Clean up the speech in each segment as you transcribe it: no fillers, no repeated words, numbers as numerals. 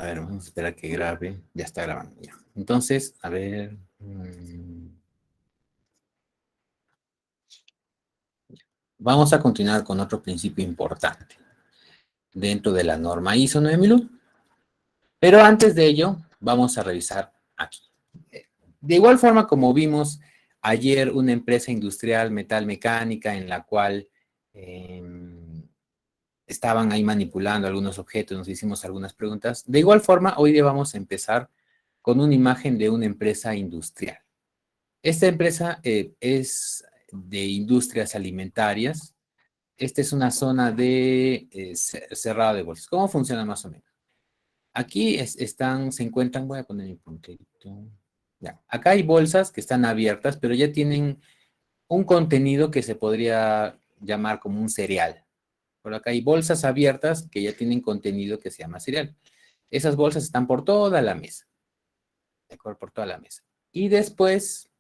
A ver, vamos a esperar que grabe. Ya está grabando ya. Entonces, a ver. Vamos a continuar con otro principio importante dentro de la norma ISO 9001. Pero antes de ello, vamos a revisar aquí. De igual forma como vimos ayer una empresa industrial metalmecánica en la cual estaban ahí manipulando algunos objetos, nos hicimos algunas preguntas. De igual forma, hoy día vamos a empezar con una imagen de una empresa industrial. Esta empresa es de industrias alimentarias. Esta es una zona de cerrado de bolsas. ¿Cómo funciona más o menos? Aquí se encuentran, voy a poner mi puntito. Ya. Acá hay bolsas que están abiertas, pero ya tienen un contenido que se podría llamar como un cereal. Por acá hay bolsas abiertas que ya tienen contenido que se llama cereal. Esas bolsas están por toda la mesa. ¿De acuerdo? Por toda la mesa. Y después,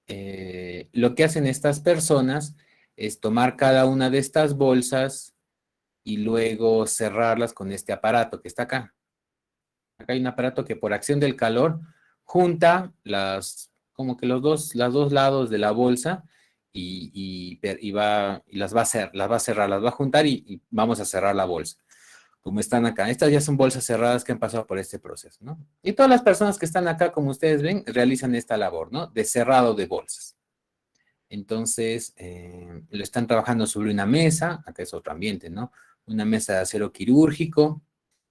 lo que hacen estas personas es tomar cada una de estas bolsas y luego cerrarlas con este aparato que está acá. Acá hay un aparato que por acción del calor junta como que los dos lados de la bolsa y las va a cerrar, las va a juntar y vamos a cerrar la bolsa. Como están acá. Estas ya son bolsas cerradas que han pasado por este proceso, ¿no? Y todas las personas que están acá, como ustedes ven, realizan esta labor, ¿no? De cerrado de bolsas. Entonces, lo están trabajando sobre una mesa, acá es otro ambiente, ¿no? Una mesa de acero quirúrgico,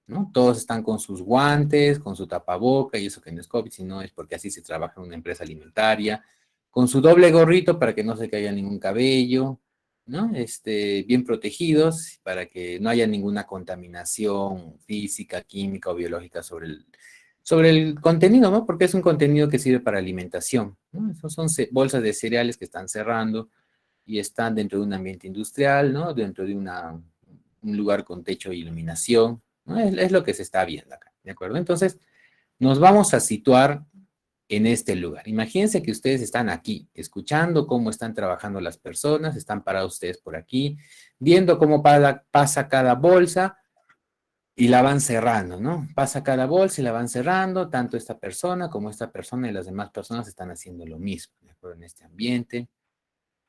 ¿no? Todos están con sus guantes, con su tapaboca, y eso que no es COVID, sino es porque así se trabaja en una empresa alimentaria, con su doble gorrito para que no se caiga ningún cabello, ¿no? Bien protegidos para que no haya ninguna contaminación física, química o biológica sobre el contenido, ¿no? Porque es un contenido que sirve para alimentación, ¿no? Esos son bolsas de cereales que están cerrando y están dentro de un ambiente industrial, ¿no? Dentro de un lugar con techo e iluminación, ¿no? Es lo que se está viendo acá, ¿de acuerdo? Entonces, nos vamos a situar en este lugar. Imagínense que ustedes están aquí, escuchando cómo están trabajando las personas, están parados ustedes por aquí, viendo cómo pasa cada bolsa y la van cerrando, ¿no? Pasa cada bolsa y la van cerrando, tanto esta persona como esta persona y las demás personas están haciendo lo mismo, ¿de acuerdo? En este ambiente.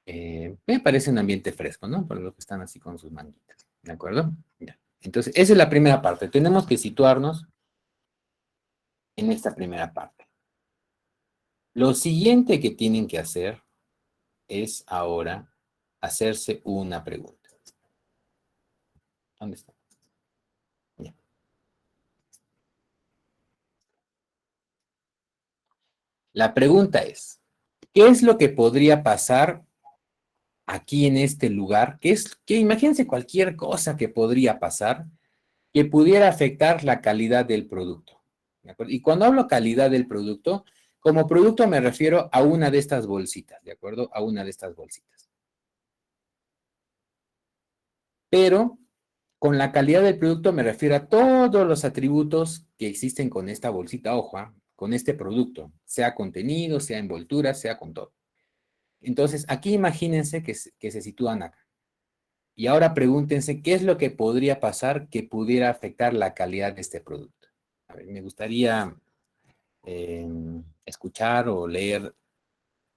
Me parece un ambiente fresco, ¿no? Por lo que están así con sus manguitas, ¿de acuerdo? Ya. Entonces, esa es la primera parte. Tenemos que situarnos en esta primera parte. Lo siguiente que tienen que hacer es ahora hacerse una pregunta. ¿Dónde está? Ya. La pregunta es, ¿qué es lo que podría pasar aquí en este lugar? Que imagínense cualquier cosa que podría pasar que pudiera afectar la calidad del producto. ¿De acuerdo? Y cuando hablo calidad del producto, como producto me refiero a una de estas bolsitas, ¿de acuerdo? A una de estas bolsitas. Pero con la calidad del producto me refiero a todos los atributos que existen con esta bolsita, ojo, con este producto, sea contenido, sea envoltura, sea con todo. Entonces, aquí imagínense que se sitúan acá. Y ahora pregúntense qué es lo que podría pasar que pudiera afectar la calidad de este producto. A ver, me gustaría escuchar o leer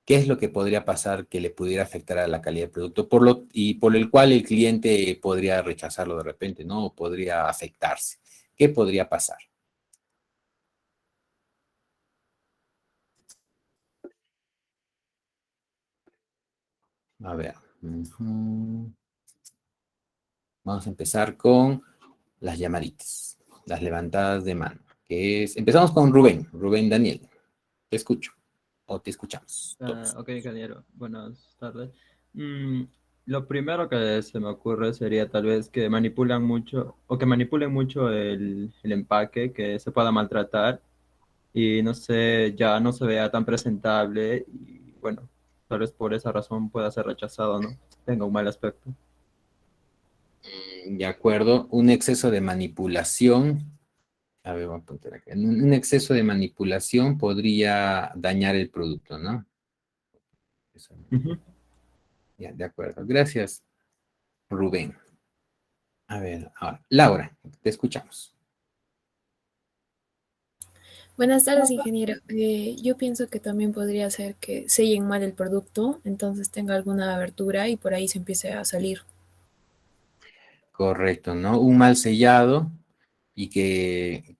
qué es lo que podría pasar que le pudiera afectar a la calidad del producto y por el cual el cliente podría rechazarlo de repente, ¿no? O podría afectarse. ¿Qué podría pasar? A ver. Vamos a empezar con las llamaditas, las levantadas de mano. Empezamos con Rubén, Rubén Daniel. Te escucho o te escuchamos todos. Ok, ingeniero, buenas tardes. Mm, lo primero que se me ocurre sería tal vez que manipulan mucho o que manipulen mucho el empaque, que se pueda maltratar y no sé, ya no se vea tan presentable y bueno, tal vez por esa razón pueda ser rechazado, ¿no? Tenga un mal aspecto. De acuerdo, un exceso de manipulación. A ver, voy a apuntar acá. Un exceso de manipulación podría dañar el producto, ¿no? Ujú. Ya, de acuerdo. Gracias, Rubén. A ver, ahora, Laura, te escuchamos. Buenas tardes, ingeniero. Yo pienso que también podría ser que sellen mal el producto, entonces tenga alguna abertura y por ahí se empiece a salir. Correcto, ¿no? Un mal sellado y que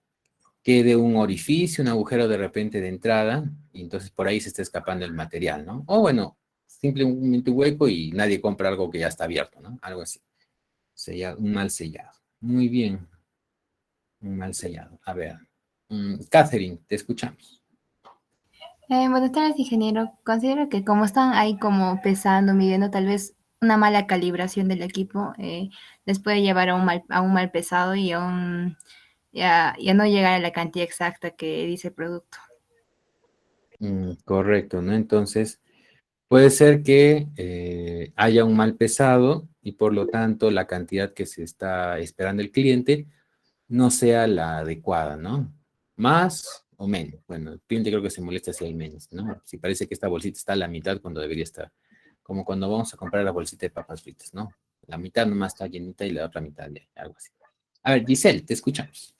quede un orificio, un agujero de repente de entrada, y entonces por ahí se está escapando el material, ¿no? O bueno, simplemente un hueco y nadie compra algo que ya está abierto, ¿no? Algo así. Sellado, un mal sellado. Muy bien, un mal sellado. A ver, Catherine, te escuchamos. Buenas tardes, ingeniero. Considero que como están ahí como pesando, midiendo, tal vez una mala calibración del equipo les puede llevar a un mal pesado y y a no llegar a la cantidad exacta que dice el producto. Correcto, ¿no? Entonces, puede ser que haya un mal pesado y por lo tanto la cantidad que se está esperando el cliente no sea la adecuada, ¿no? Más o menos. Bueno, el cliente creo que se molesta si hay menos, ¿no? Si parece que esta bolsita está a la mitad cuando debería estar. Como cuando vamos a comprar la bolsita de papas fritas, ¿no? La mitad nomás está llenita y la otra mitad ya, algo así. A ver, Giselle, te escuchamos.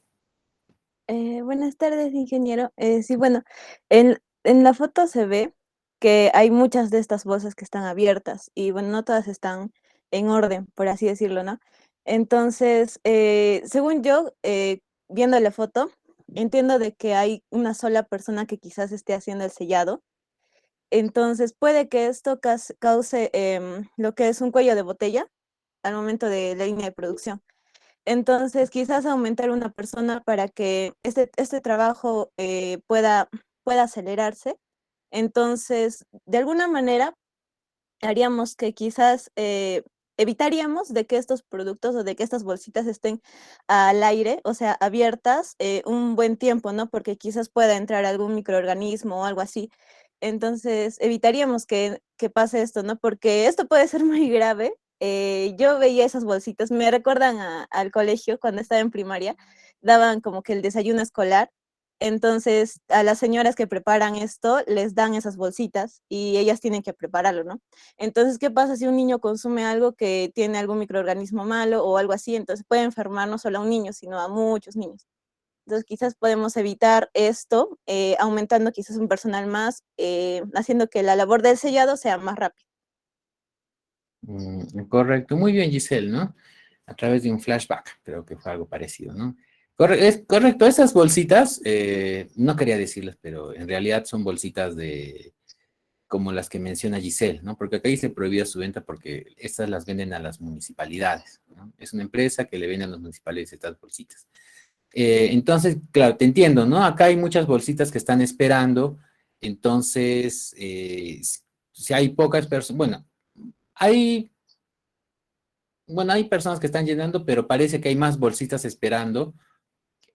Buenas tardes, ingeniero. Sí, bueno, en la foto se ve que hay muchas de estas bolsas que están abiertas y bueno, no todas están en orden, por así decirlo, ¿no? Entonces, según yo, viendo la foto, entiendo de que hay una sola persona que quizás esté haciendo el sellado. Entonces, puede que esto cause lo que es un cuello de botella al momento de la línea de producción. Entonces, quizás aumentar una persona para que este trabajo pueda acelerarse. Entonces, de alguna manera, haríamos que quizás evitaríamos de que estos productos o de que estas bolsitas estén al aire, o sea, abiertas un buen tiempo, ¿no? Porque quizás pueda entrar algún microorganismo o algo así. Entonces, evitaríamos que pase esto, ¿no? Porque esto puede ser muy grave. Yo veía esas bolsitas, me recuerdan al colegio cuando estaba en primaria, daban como que el desayuno escolar. Entonces, a las señoras que preparan esto les dan esas bolsitas y ellas tienen que prepararlo, ¿no? Entonces, ¿qué pasa si un niño consume algo que tiene algún microorganismo malo o algo así? Entonces puede enfermar no solo a un niño, sino a muchos niños. Entonces, quizás podemos evitar esto, aumentando quizás un personal más, haciendo que la labor del sellado sea más rápida. Correcto, muy bien, Giselle, ¿no? A través de un flashback, creo que fue algo parecido, ¿no? Es correcto, esas bolsitas, no quería decirles, pero en realidad son bolsitas de, como las que menciona Giselle, ¿no? Porque acá dice prohibida su venta porque estas las venden a las municipalidades, ¿no? Es una empresa que le vende a los municipales estas bolsitas. Entonces, claro, te entiendo, ¿no? Acá hay muchas bolsitas que están esperando, entonces, si hay pocas personas, hay, bueno, hay personas que están llenando, pero parece que hay más bolsitas esperando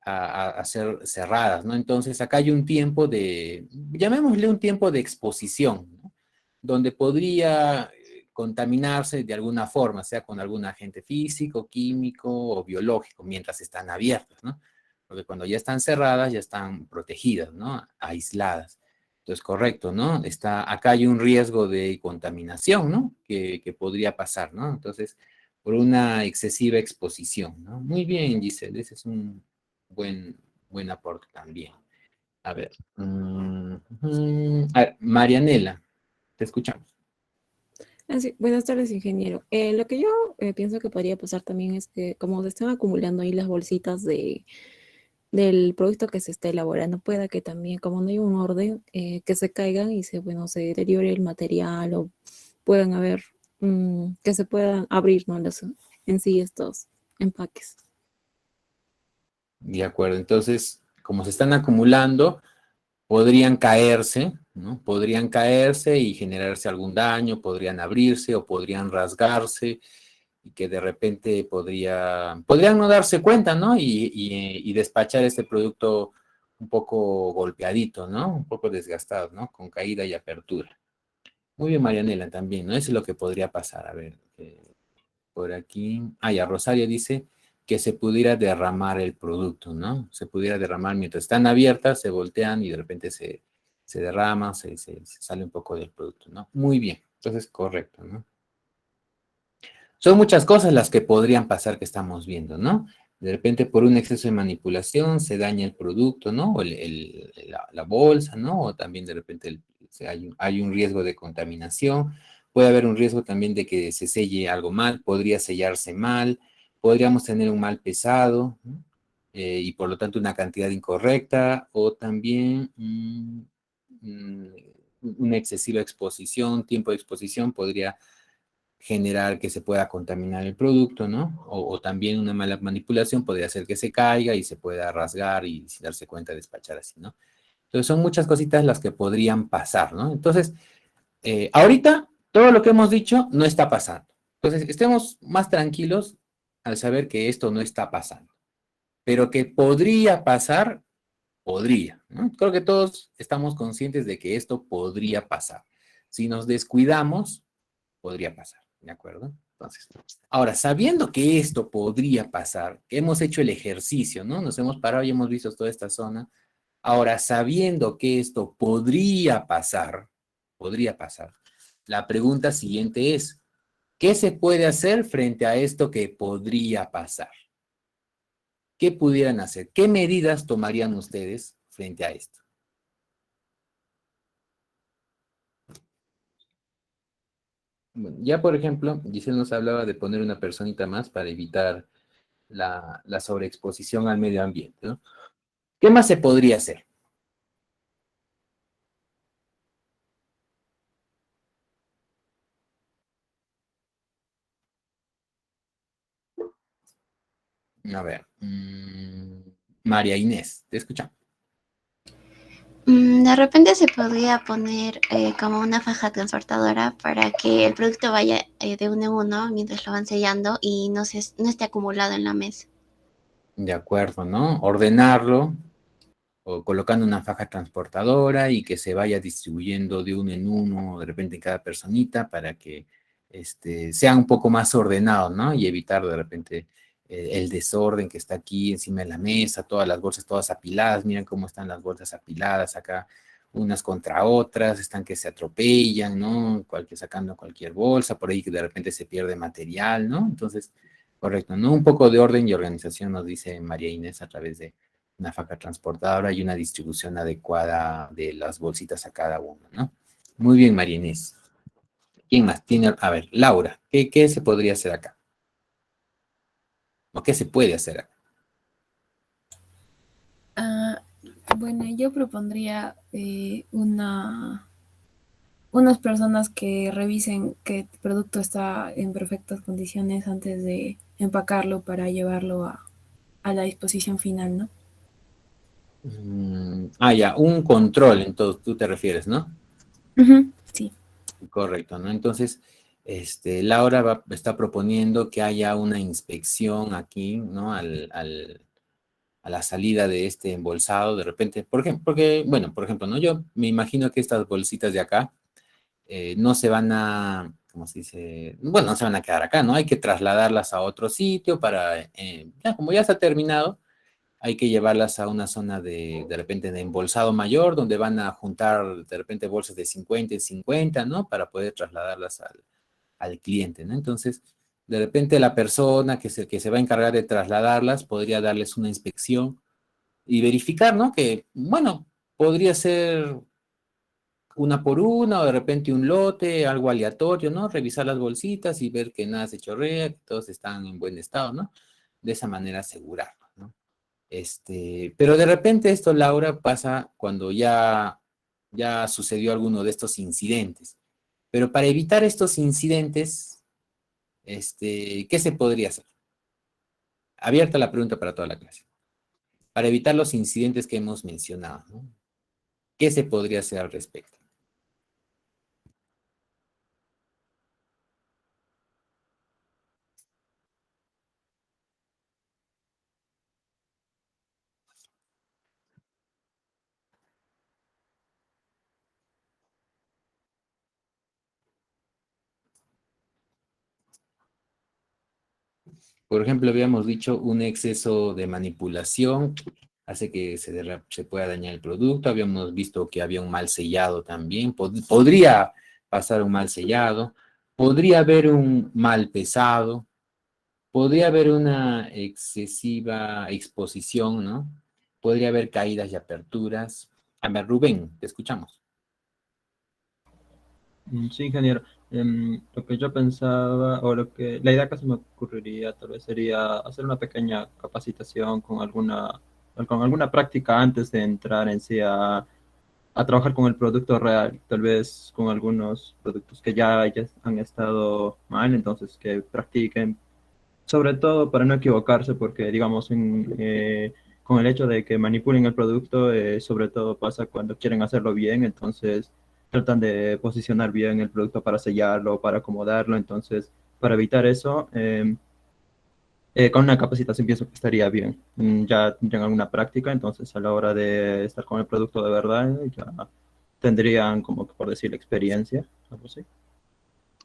a ser cerradas, ¿no? Entonces, acá hay un tiempo de, llamémosle un tiempo de exposición, ¿no? Donde podría contaminarse de alguna forma, sea con algún agente físico, químico o biológico, mientras están abiertas, ¿no? Porque cuando ya están cerradas, ya están protegidas, ¿no? Aisladas. Entonces, correcto, ¿no? Acá hay un riesgo de contaminación, ¿no? Que podría pasar, ¿no? Entonces, por una excesiva exposición, ¿no? Muy bien, Giselle, ese es un buen, buen aporte también. A ver, a ver, Marianela, te escuchamos. Sí, buenas tardes, ingeniero. Lo que yo pienso que podría pasar también es que como se están acumulando ahí las bolsitas del producto que se está elaborando, pueda que también, como no hay un orden, que se caigan y bueno, se deteriore el material o puedan haber, que se puedan abrir, ¿no? En sí estos empaques. De acuerdo, entonces, como se están acumulando, podrían caerse, ¿no? Podrían caerse y generarse algún daño, podrían abrirse o podrían rasgarse y que de repente podrían no darse cuenta, ¿no? Y despachar este producto un poco golpeadito, ¿no? Un poco desgastado, ¿no? Con caída y apertura. Muy bien, Marianela, también, ¿no? Eso es lo que podría pasar. A ver, por aquí. Ah, ya, Rosario dice que se pudiera derramar el producto, ¿no? Se pudiera derramar mientras están abiertas, se voltean y de repente se derrama, se sale un poco del producto, ¿no? Muy bien, entonces correcto, ¿no? Son muchas cosas las que podrían pasar que estamos viendo, ¿no? De repente, por un exceso de manipulación, se daña el producto, ¿no? O la bolsa, ¿no? O también de repente hay un riesgo de contaminación. Puede haber un riesgo también de que se selle algo mal, podría sellarse mal, podríamos tener un mal pesado, ¿no? Y por lo tanto una cantidad incorrecta, o también una excesiva exposición, tiempo de exposición podría generar que se pueda contaminar el producto, ¿no? O también una mala manipulación podría hacer que se caiga y se pueda rasgar y sin darse cuenta despachar así, ¿no? Entonces son muchas cositas las que podrían pasar, ¿no? Entonces, ahorita todo lo que hemos dicho no está pasando. Entonces, estemos más tranquilos al saber que esto no está pasando. Pero que podría pasar, podría, ¿no? Creo que todos estamos conscientes de que esto podría pasar. Si nos descuidamos, podría pasar, ¿de acuerdo? Entonces, ahora, sabiendo que esto podría pasar, que hemos hecho el ejercicio, ¿no? Nos hemos parado y hemos visto toda esta zona. Ahora, sabiendo que esto podría pasar, la pregunta siguiente es, ¿qué se puede hacer frente a esto que podría pasar? ¿Qué pudieran hacer? ¿Qué medidas tomarían ustedes frente a esto? Bueno, ya por ejemplo, Giselle nos hablaba de poner una personita más para evitar la sobreexposición al medio ambiente, ¿no? ¿Qué más se podría hacer? A ver, María Inés, te escuchamos. De repente se podría poner como una faja transportadora para que el producto vaya de uno en uno mientras lo van sellando y no esté acumulado en la mesa. De acuerdo, ¿no? Ordenarlo o colocando una faja transportadora y que se vaya distribuyendo de uno en uno, de repente en cada personita, para que sea un poco más ordenado, ¿no? Y evitar de repente el desorden que está aquí encima de la mesa, todas las bolsas todas apiladas, miren cómo están las bolsas apiladas acá, unas contra otras, están que se atropellan, ¿no? Sacando cualquier bolsa, por ahí que de repente se pierde material, ¿no? Entonces, correcto, ¿no? Un poco de orden y organización nos dice María Inés a través de una faja transportadora y una distribución adecuada de las bolsitas a cada uno, ¿no? Muy bien, María Inés. ¿Quién más tiene? A ver, Laura, ¿qué se podría hacer acá? ¿O qué se puede hacer acá? Bueno, yo propondría unas personas que revisen que el producto está en perfectas condiciones antes de empacarlo para llevarlo a la disposición final, ¿no? Ya, un control, entonces tú te refieres, ¿no? Sí. Correcto, ¿no? Entonces, Laura está proponiendo que haya una inspección aquí, ¿no? A la salida de este embolsado, de repente, bueno, por ejemplo, ¿no? Yo me imagino que estas bolsitas de acá no se van a, ¿cómo se dice? Bueno, no se van a quedar acá, ¿no? Hay que trasladarlas a otro sitio para, como ya está terminado, hay que llevarlas a una zona de repente de embolsado mayor, donde van a juntar de repente bolsas de 50 en 50, ¿no? Para poder trasladarlas al cliente, ¿no? Entonces, de repente la persona que se va a encargar de trasladarlas podría darles una inspección y verificar, ¿no? Que, bueno, podría ser una por una o de repente un lote, algo aleatorio, ¿no? Revisar las bolsitas y ver que nada se chorrea, que todos están en buen estado, ¿no? De esa manera asegurarlo, ¿no? Pero de repente esto, Laura, pasa cuando ya sucedió alguno de estos incidentes. Pero para evitar estos incidentes, ¿qué se podría hacer? Abierta la pregunta para toda la clase. Para evitar los incidentes que hemos mencionado, ¿no? ¿Qué se podría hacer al respecto? Por ejemplo, habíamos dicho un exceso de manipulación hace que se pueda dañar el producto. Habíamos visto que había un mal sellado también. Podría pasar un mal sellado. Podría haber un mal pesado. podría haber una excesiva exposición, ¿no? Podría haber caídas y aperturas. A ver, Rubén, te escuchamos. Sí, ingeniero. Lo que yo pensaba, o la idea que se me ocurriría tal vez sería hacer una pequeña capacitación con alguna práctica antes de entrar en sí a trabajar con el producto real, tal vez con algunos productos que ya han estado mal, entonces que practiquen, sobre todo para no equivocarse, porque digamos, con el hecho de que manipulen el producto, sobre todo pasa cuando quieren hacerlo bien, entonces tratan de posicionar bien el producto para sellarlo, para acomodarlo, entonces para evitar eso, con una capacitación pienso que estaría bien. Ya tendrían alguna práctica, entonces a la hora de estar con el producto de verdad, ya tendrían como que por decir experiencia, algo así.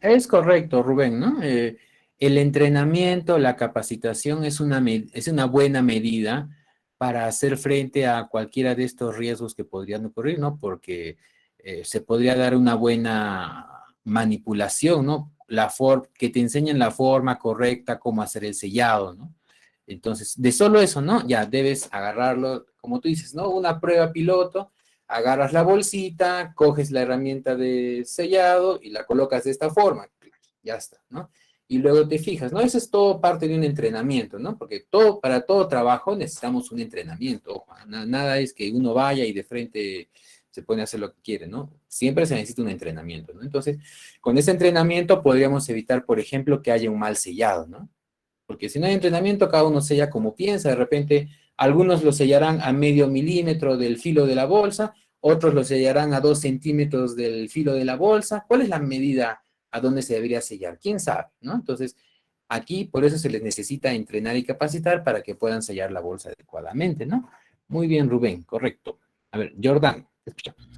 Es correcto, Rubén, ¿no? El entrenamiento, la capacitación es una buena medida para hacer frente a cualquiera de estos riesgos que podrían ocurrir, ¿no? Porque se podría dar una buena manipulación, ¿no? Que te enseñen la forma correcta, cómo hacer el sellado, ¿no? Entonces, de solo eso, ¿no? Ya debes agarrarlo, como tú dices, ¿no? Una prueba piloto, agarras la bolsita, coges la herramienta de sellado y la colocas de esta forma. Ya está, ¿no? Y luego te fijas, ¿no? Eso es todo parte de un entrenamiento, ¿no? Porque para todo trabajo necesitamos un entrenamiento. Ojo, nada es que uno vaya y de frente se pone a hacer lo que quiere, ¿no? Siempre se necesita un entrenamiento, ¿no? Entonces, con ese entrenamiento podríamos evitar, por ejemplo, que haya un mal sellado, ¿no? Porque si no hay entrenamiento, cada uno sella como piensa. De repente, algunos lo sellarán a medio milímetro del filo de la bolsa, otros lo sellarán a 2 centímetros del filo de la bolsa. ¿Cuál es la medida a dónde se debería sellar? ¿Quién sabe? ¿No? Entonces, aquí por eso se les necesita entrenar y capacitar para que puedan sellar la bolsa adecuadamente, ¿no? Muy bien, Rubén, correcto. A ver, Jordan, te escuchamos.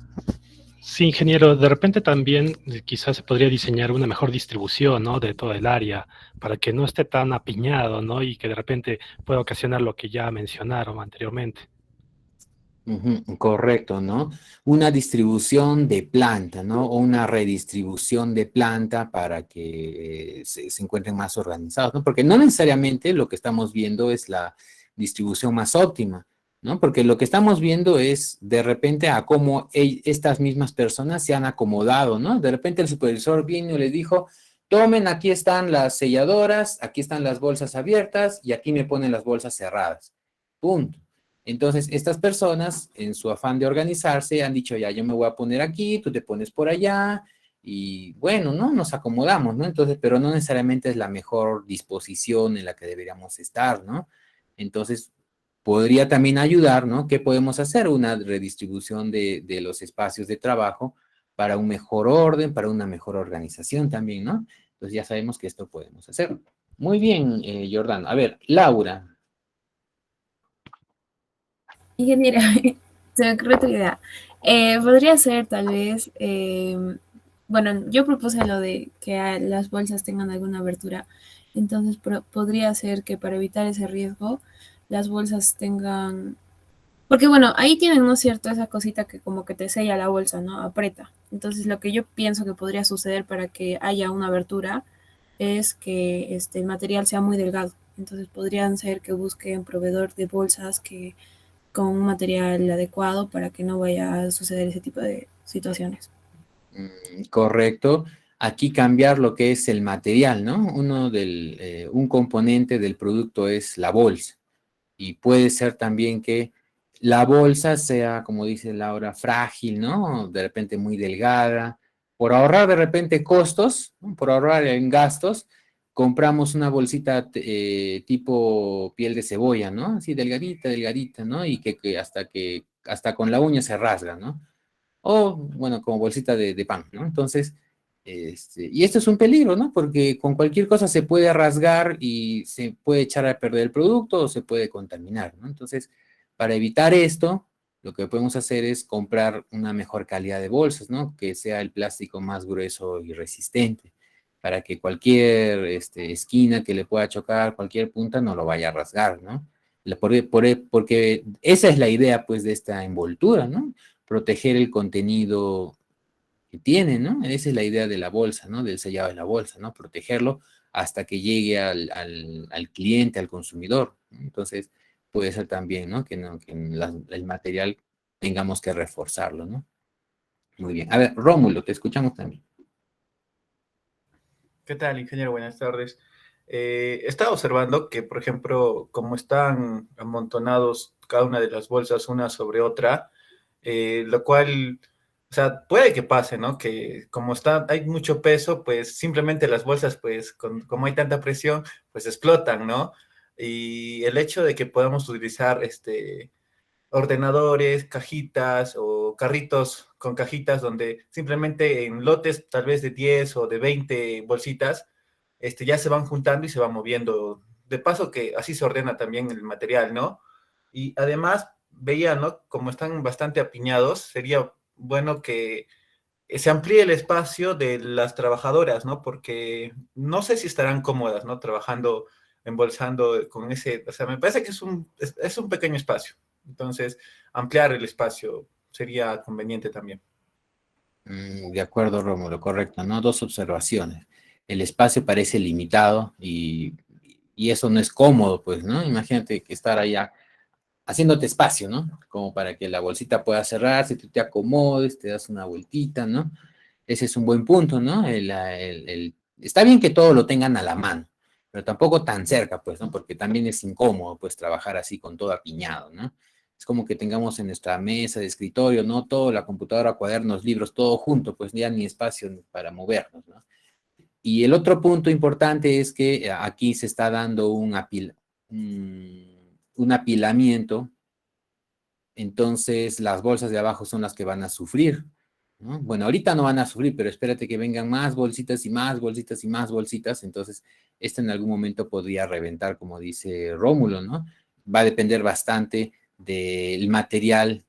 Sí, ingeniero, de repente también quizás se podría diseñar una mejor distribución, ¿no? De todo el área para que no esté tan apiñado, ¿no? Y que de repente pueda ocasionar lo que ya mencionaron anteriormente. Correcto, ¿no? Una distribución de planta, ¿no? O una redistribución de planta para que se encuentren más organizados, ¿no? Porque no necesariamente lo que estamos viendo es la distribución más óptima, ¿no? Porque lo que estamos viendo es de repente a cómo estas mismas personas se han acomodado, ¿no? De repente el supervisor vino y les dijo, tomen, aquí están las selladoras, aquí están las bolsas abiertas y aquí me ponen las bolsas cerradas. Punto. Entonces, estas personas, en su afán de organizarse, han dicho, ya, yo me voy a poner aquí, tú te pones por allá, y bueno, ¿no? Nos acomodamos, ¿no? Entonces, pero no necesariamente es la mejor disposición en la que deberíamos estar, ¿no? Entonces, podría también ayudar, ¿no? ¿Qué podemos hacer? Una redistribución de los espacios de trabajo para un mejor orden, para una mejor organización también, ¿no? Entonces, ya sabemos que esto podemos hacer. Muy bien, Jordán. A ver, Laura. Ingeniera, se me ocurre otra idea. Podría ser tal vez, bueno, yo propuse lo de que las bolsas tengan alguna abertura, entonces podría ser que para evitar ese riesgo, las bolsas tengan, porque bueno, ahí tienen, ¿no es cierto?, esa cosita que como que te sella la bolsa, ¿no? Aprieta. Entonces lo que yo pienso que podría suceder para que haya una abertura es que el material sea muy delgado. Entonces podrían ser que busquen proveedor de bolsas que con un material adecuado para que no vaya a suceder ese tipo de situaciones. Correcto. Aquí cambiar lo que es el material, ¿no? Un componente del producto es la bolsa. Y puede ser también que la bolsa sea, como dice Laura, frágil, ¿no? De repente muy delgada. Por ahorrar de repente costos, ¿no? Por ahorrar en gastos, compramos una bolsita tipo piel de cebolla, ¿no? Así delgadita, delgadita, ¿no? Y que hasta con la uña se rasga, ¿no? O, bueno, como bolsita de pan, ¿no? Entonces, y esto es un peligro, ¿no? Porque con cualquier cosa se puede rasgar y se puede echar a perder el producto o se puede contaminar, ¿no? Entonces, para evitar esto, lo que podemos hacer es comprar una mejor calidad de bolsas, ¿no? Que sea el plástico más grueso y resistente, para que cualquier esquina que le pueda chocar, cualquier punta, no lo vaya a rasgar, ¿no? Porque esa es la idea, pues, de esta envoltura, ¿no? Proteger el contenido que tiene, ¿no? Esa es la idea de la bolsa, ¿no? Del sellado de la bolsa, ¿no? Protegerlo hasta que llegue al cliente, al consumidor. Entonces, puede ser también, ¿no? Que el material tengamos que reforzarlo, ¿no? Muy bien. A ver, Rómulo, te escuchamos también. ¿Qué tal, ingeniero? Buenas tardes. Estaba observando que, por ejemplo, como están amontonados cada una de las bolsas una sobre otra, lo cual, o sea, puede que pase, ¿no? Que como hay mucho peso, pues simplemente las bolsas, pues como hay tanta presión, pues explotan, ¿no? Y el hecho de que podamos utilizar ordenadores, cajitas o carritos con cajitas donde simplemente en lotes tal vez de 10 o de 20 bolsitas, ya se van juntando y se van moviendo. De paso que así se ordena también el material, ¿no? Y además veía, ¿no? Como están bastante apiñados, sería bueno que se amplíe el espacio de las trabajadoras, ¿no? Porque no sé si estarán cómodas, ¿no? Trabajando, embolsando con ese, o sea, me parece que es un pequeño espacio. Entonces, ampliar el espacio sería conveniente también. De acuerdo, Rómulo, correcto, ¿no? Dos observaciones. El espacio parece limitado y eso no es cómodo, pues, ¿no? Imagínate que estar allá haciéndote espacio, ¿no? Como para que la bolsita pueda cerrarse, tú te acomodes, te das una vueltita, ¿no? Ese es un buen punto, ¿no? Está bien que todo lo tengan a la mano, pero tampoco tan cerca, pues, ¿no? Porque también es incómodo, pues, trabajar así con todo apiñado, ¿no? Es como que tengamos en nuestra mesa de escritorio, ¿no? Todo, la computadora, cuadernos, libros, todo junto, pues ya ni espacio para movernos, ¿no? Y el otro punto importante es que aquí se está dando un apilamiento, entonces las bolsas de abajo son las que van a sufrir, ¿no? Bueno, ahorita no van a sufrir, pero espérate que vengan más bolsitas y más bolsitas y más bolsitas, entonces esta en algún momento podría reventar, como dice Rómulo, ¿no? Va a depender bastante del material,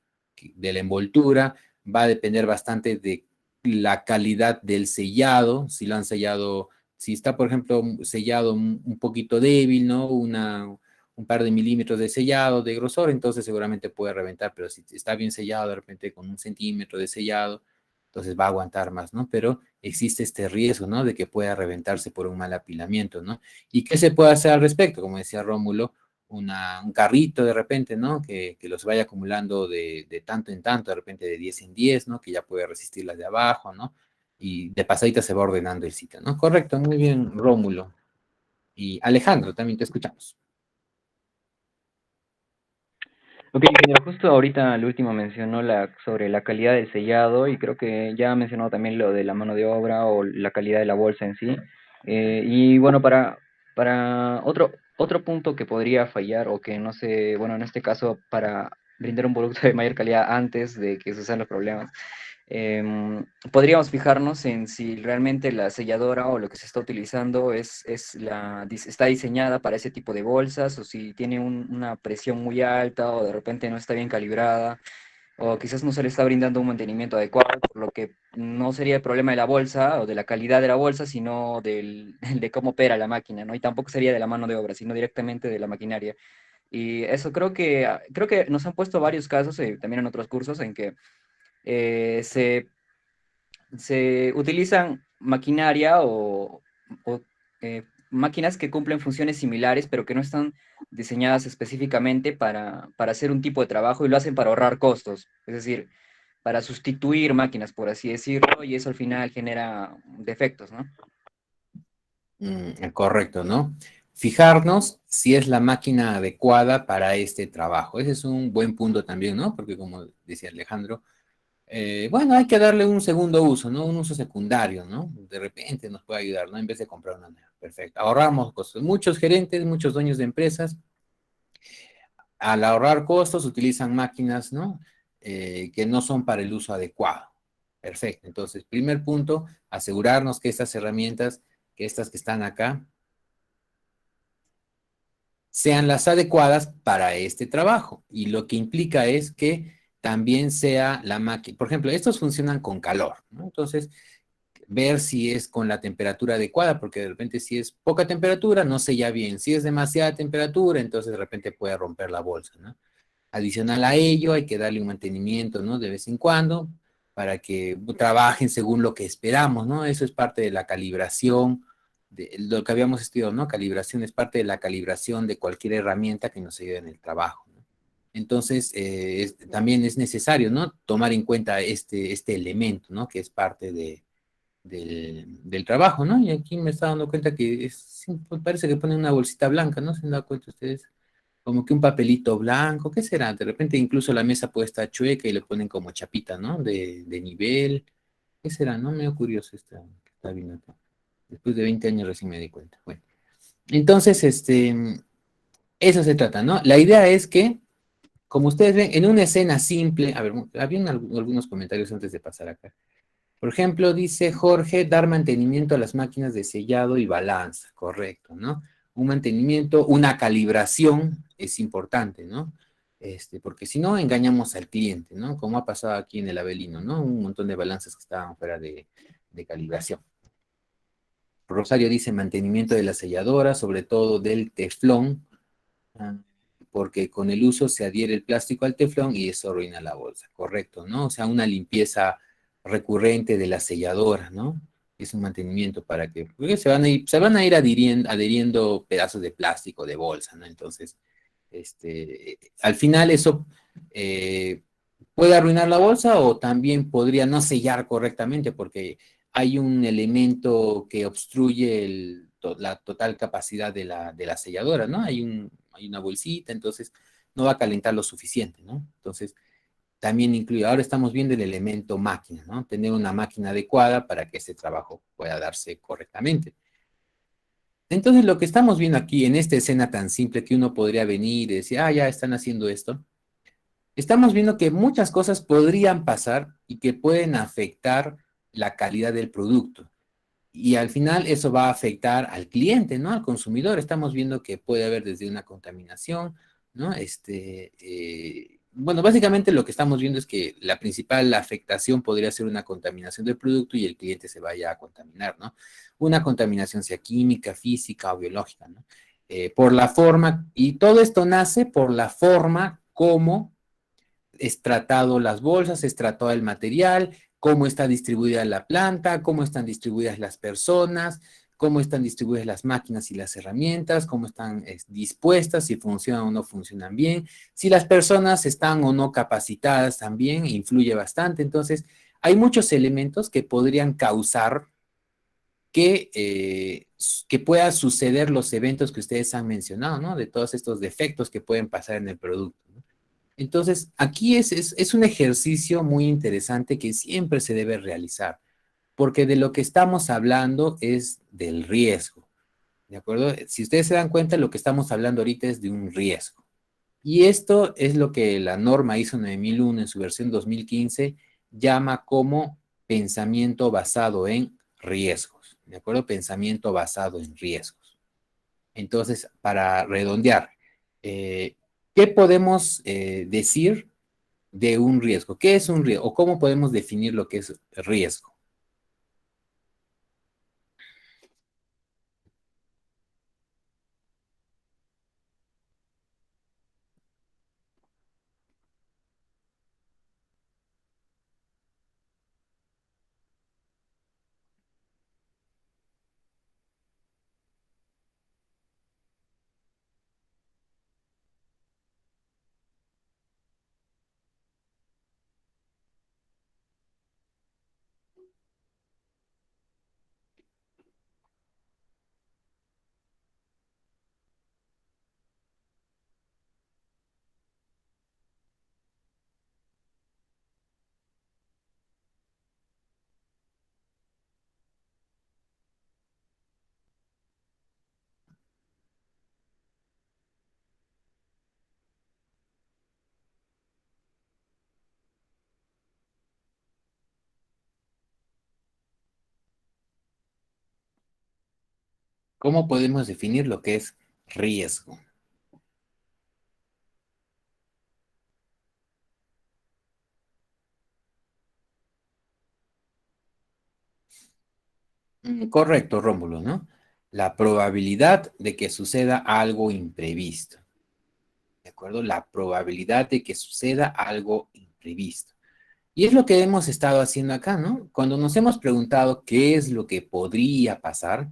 de la envoltura, va a depender bastante de la calidad del sellado, si lo han sellado, si está, por ejemplo, sellado un poquito débil, ¿no? Un par de milímetros de sellado, de grosor, entonces seguramente puede reventar, pero si está bien sellado, de repente con 1 centímetro de sellado, entonces va a aguantar más, ¿no? Pero existe este riesgo, ¿no? De que pueda reventarse por un mal apilamiento, ¿no? ¿Y qué se puede hacer al respecto? Como decía Rómulo, un carrito de repente, ¿no? Que los vaya acumulando de tanto en tanto, de repente de 10 en 10, ¿no? Que ya puede resistir las de abajo, ¿no? Y de pasadita se va ordenando el sitio, ¿no? Correcto, muy bien, Rómulo. Y Alejandro, también te escuchamos. Ok, ingeniero, justo ahorita el último mencionó sobre la calidad del sellado y creo que ya ha mencionado también lo de la mano de obra o la calidad de la bolsa en sí. Y bueno, para otro punto que podría fallar o que no sé, bueno, en este caso para brindar un producto de mayor calidad antes de que sucedan los problemas, podríamos fijarnos en si realmente la selladora o lo que se está utilizando está diseñada para ese tipo de bolsas o si tiene una presión muy alta o de repente no está bien calibrada o quizás no se le está brindando un mantenimiento adecuado, por lo que no sería el problema de la bolsa o de la calidad de la bolsa, sino de cómo opera la máquina, ¿no? Y tampoco sería de la mano de obra, sino directamente de la maquinaria. Y eso creo que nos han puesto varios casos, también en otros cursos, en que eh, se, se utilizan maquinaria o máquinas que cumplen funciones similares, pero que no están diseñadas específicamente para hacer un tipo de trabajo y lo hacen para ahorrar costos, es decir, para sustituir máquinas, por así decirlo, y eso al final genera defectos, ¿no? Correcto, ¿no? Fijarnos si es la máquina adecuada para este trabajo. Ese es un buen punto también, ¿no? Porque como decía Alejandro, bueno, hay que darle un segundo uso, ¿no? Un uso secundario, ¿no? De repente nos puede ayudar, ¿no? En vez de comprar una nueva. Perfecto. Ahorramos costos. Muchos gerentes, muchos dueños de empresas, al ahorrar costos, utilizan máquinas, ¿no? Que no son para el uso adecuado. Perfecto. Entonces, primer punto, asegurarnos que estas herramientas, que estas que están acá, sean las adecuadas para este trabajo. Y lo que implica es que también sea la máquina. Por ejemplo, estos funcionan con calor, ¿no? Entonces, ver si es con la temperatura adecuada, porque de repente si es poca temperatura, no sella bien. Si es demasiada temperatura, entonces de repente puede romper la bolsa, ¿no? Adicional a ello, hay que darle un mantenimiento, ¿no? De vez en cuando, para que trabajen según lo que esperamos, ¿no? Eso es parte de la calibración de lo que habíamos estudiado, ¿no? Calibración es parte de la calibración de cualquier herramienta que nos ayude en el trabajo, ¿no? Entonces, también es necesario, ¿no? Tomar en cuenta este elemento, ¿no? Que es parte del trabajo, ¿no? Y aquí me está dando cuenta que parece que ponen una bolsita blanca, ¿no? ¿Se han dado cuenta ustedes? Como que un papelito blanco, ¿qué será? De repente incluso la mesa puede estar chueca y le ponen como chapita, ¿no? De nivel. ¿Qué será? No, medio curioso está viendo acá. Después de 20 años recién me di cuenta. Bueno, entonces, eso se trata, ¿no? La idea es que, como ustedes ven, en una escena simple, a ver, habían algunos comentarios antes de pasar acá. Por ejemplo, dice Jorge, dar mantenimiento a las máquinas de sellado y balanza, correcto, ¿no? Un mantenimiento, una calibración es importante, ¿no? Porque si no, engañamos al cliente, ¿no? Como ha pasado aquí en el Avelino, ¿no? Un montón de balanzas que estaban fuera de calibración. Rosario dice mantenimiento de la selladora, sobre todo del teflón, porque con el uso se adhiere el plástico al teflón y eso arruina la bolsa, correcto, ¿no? O sea, una limpieza recurrente de la selladora, ¿no? Es un mantenimiento para que, porque se van a ir adhiriendo pedazos de plástico, de bolsa, ¿no? Entonces, al final eso puede arruinar la bolsa o también podría no sellar correctamente porque hay un elemento que obstruye la total capacidad de la selladora, ¿no? Hay una bolsita, entonces no va a calentar lo suficiente, ¿no? Entonces, también incluye, ahora estamos viendo el elemento máquina, ¿no? Tener una máquina adecuada para que ese trabajo pueda darse correctamente. Entonces, lo que estamos viendo aquí en esta escena tan simple que uno podría venir y decir, ya están haciendo esto, estamos viendo que muchas cosas podrían pasar y que pueden afectar la calidad del producto. Y al final eso va a afectar al cliente, ¿no? Al consumidor. Estamos viendo que puede haber desde una contaminación, ¿no? Bueno, básicamente lo que estamos viendo es que la principal afectación podría ser una contaminación del producto y el cliente se vaya a contaminar, ¿no? Una contaminación sea química, física o biológica, ¿no? Por la forma, y todo esto nace por la forma como es tratado las bolsas, es tratado el material, cómo está distribuida la planta, cómo están distribuidas las personas, cómo están distribuidas las máquinas y las herramientas, cómo están dispuestas, si funcionan o no funcionan bien, si las personas están o no capacitadas también, influye bastante. Entonces, hay muchos elementos que podrían causar que puedan suceder los eventos que ustedes han mencionado, ¿no? De todos estos defectos que pueden pasar en el producto, ¿no? Entonces, aquí es un ejercicio muy interesante que siempre se debe realizar, porque de lo que estamos hablando es del riesgo, ¿de acuerdo? Si ustedes se dan cuenta, lo que estamos hablando ahorita es de un riesgo. Y esto es lo que la norma ISO 9001 en su versión 2015 llama como pensamiento basado en riesgos, ¿de acuerdo? Pensamiento basado en riesgos. Entonces, para redondear, ¿qué podemos decir de un riesgo? ¿Qué es un riesgo? ¿O cómo podemos definir lo que es riesgo? ¿Cómo podemos definir lo que es riesgo? Correcto, Rómulo, ¿no? La probabilidad de que suceda algo imprevisto. ¿De acuerdo? La probabilidad de que suceda algo imprevisto. Y es lo que hemos estado haciendo acá, ¿no? Cuando nos hemos preguntado qué es lo que podría pasar,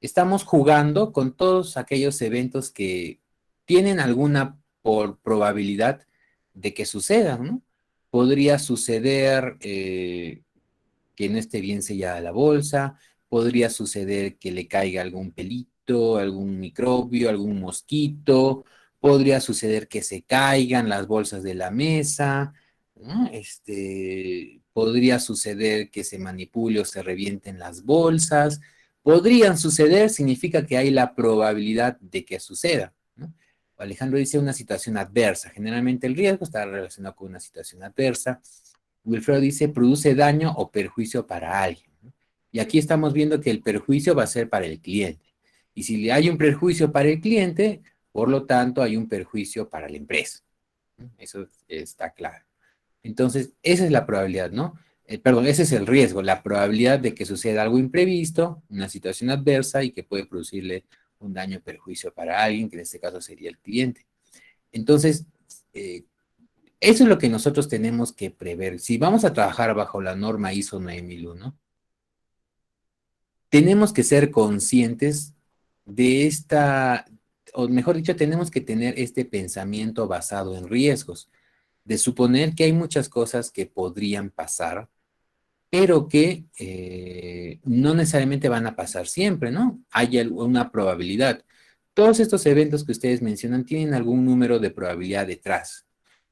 estamos jugando con todos aquellos eventos que tienen alguna probabilidad de que sucedan, ¿no? Podría suceder que no esté bien sellada la bolsa, podría suceder que le caiga algún pelito, algún microbio, algún mosquito, podría suceder que se caigan las bolsas de la mesa, ¿no? Podría suceder que se manipule o se revienten las bolsas, podrían suceder, significa que hay la probabilidad de que suceda, ¿no? Alejandro dice una situación adversa, generalmente el riesgo está relacionado con una situación adversa. Wilfredo dice, produce daño o perjuicio para alguien, ¿no? Y aquí estamos viendo que el perjuicio va a ser para el cliente. Y si hay un perjuicio para el cliente, por lo tanto hay un perjuicio para la empresa, ¿no? Eso está claro. Entonces, esa es la probabilidad, ¿no? Perdón, ese es el riesgo, la probabilidad de que suceda algo imprevisto, una situación adversa y que puede producirle un daño o perjuicio para alguien, que en este caso sería el cliente. Entonces, eso es lo que nosotros tenemos que prever. Si vamos a trabajar bajo la norma ISO 9001, tenemos que ser conscientes de esta, o mejor dicho, tenemos que tener este pensamiento basado en riesgos, de suponer que hay muchas cosas que podrían pasar, pero que no necesariamente van a pasar siempre, ¿no? Hay una probabilidad. Todos estos eventos que ustedes mencionan tienen algún número de probabilidad detrás.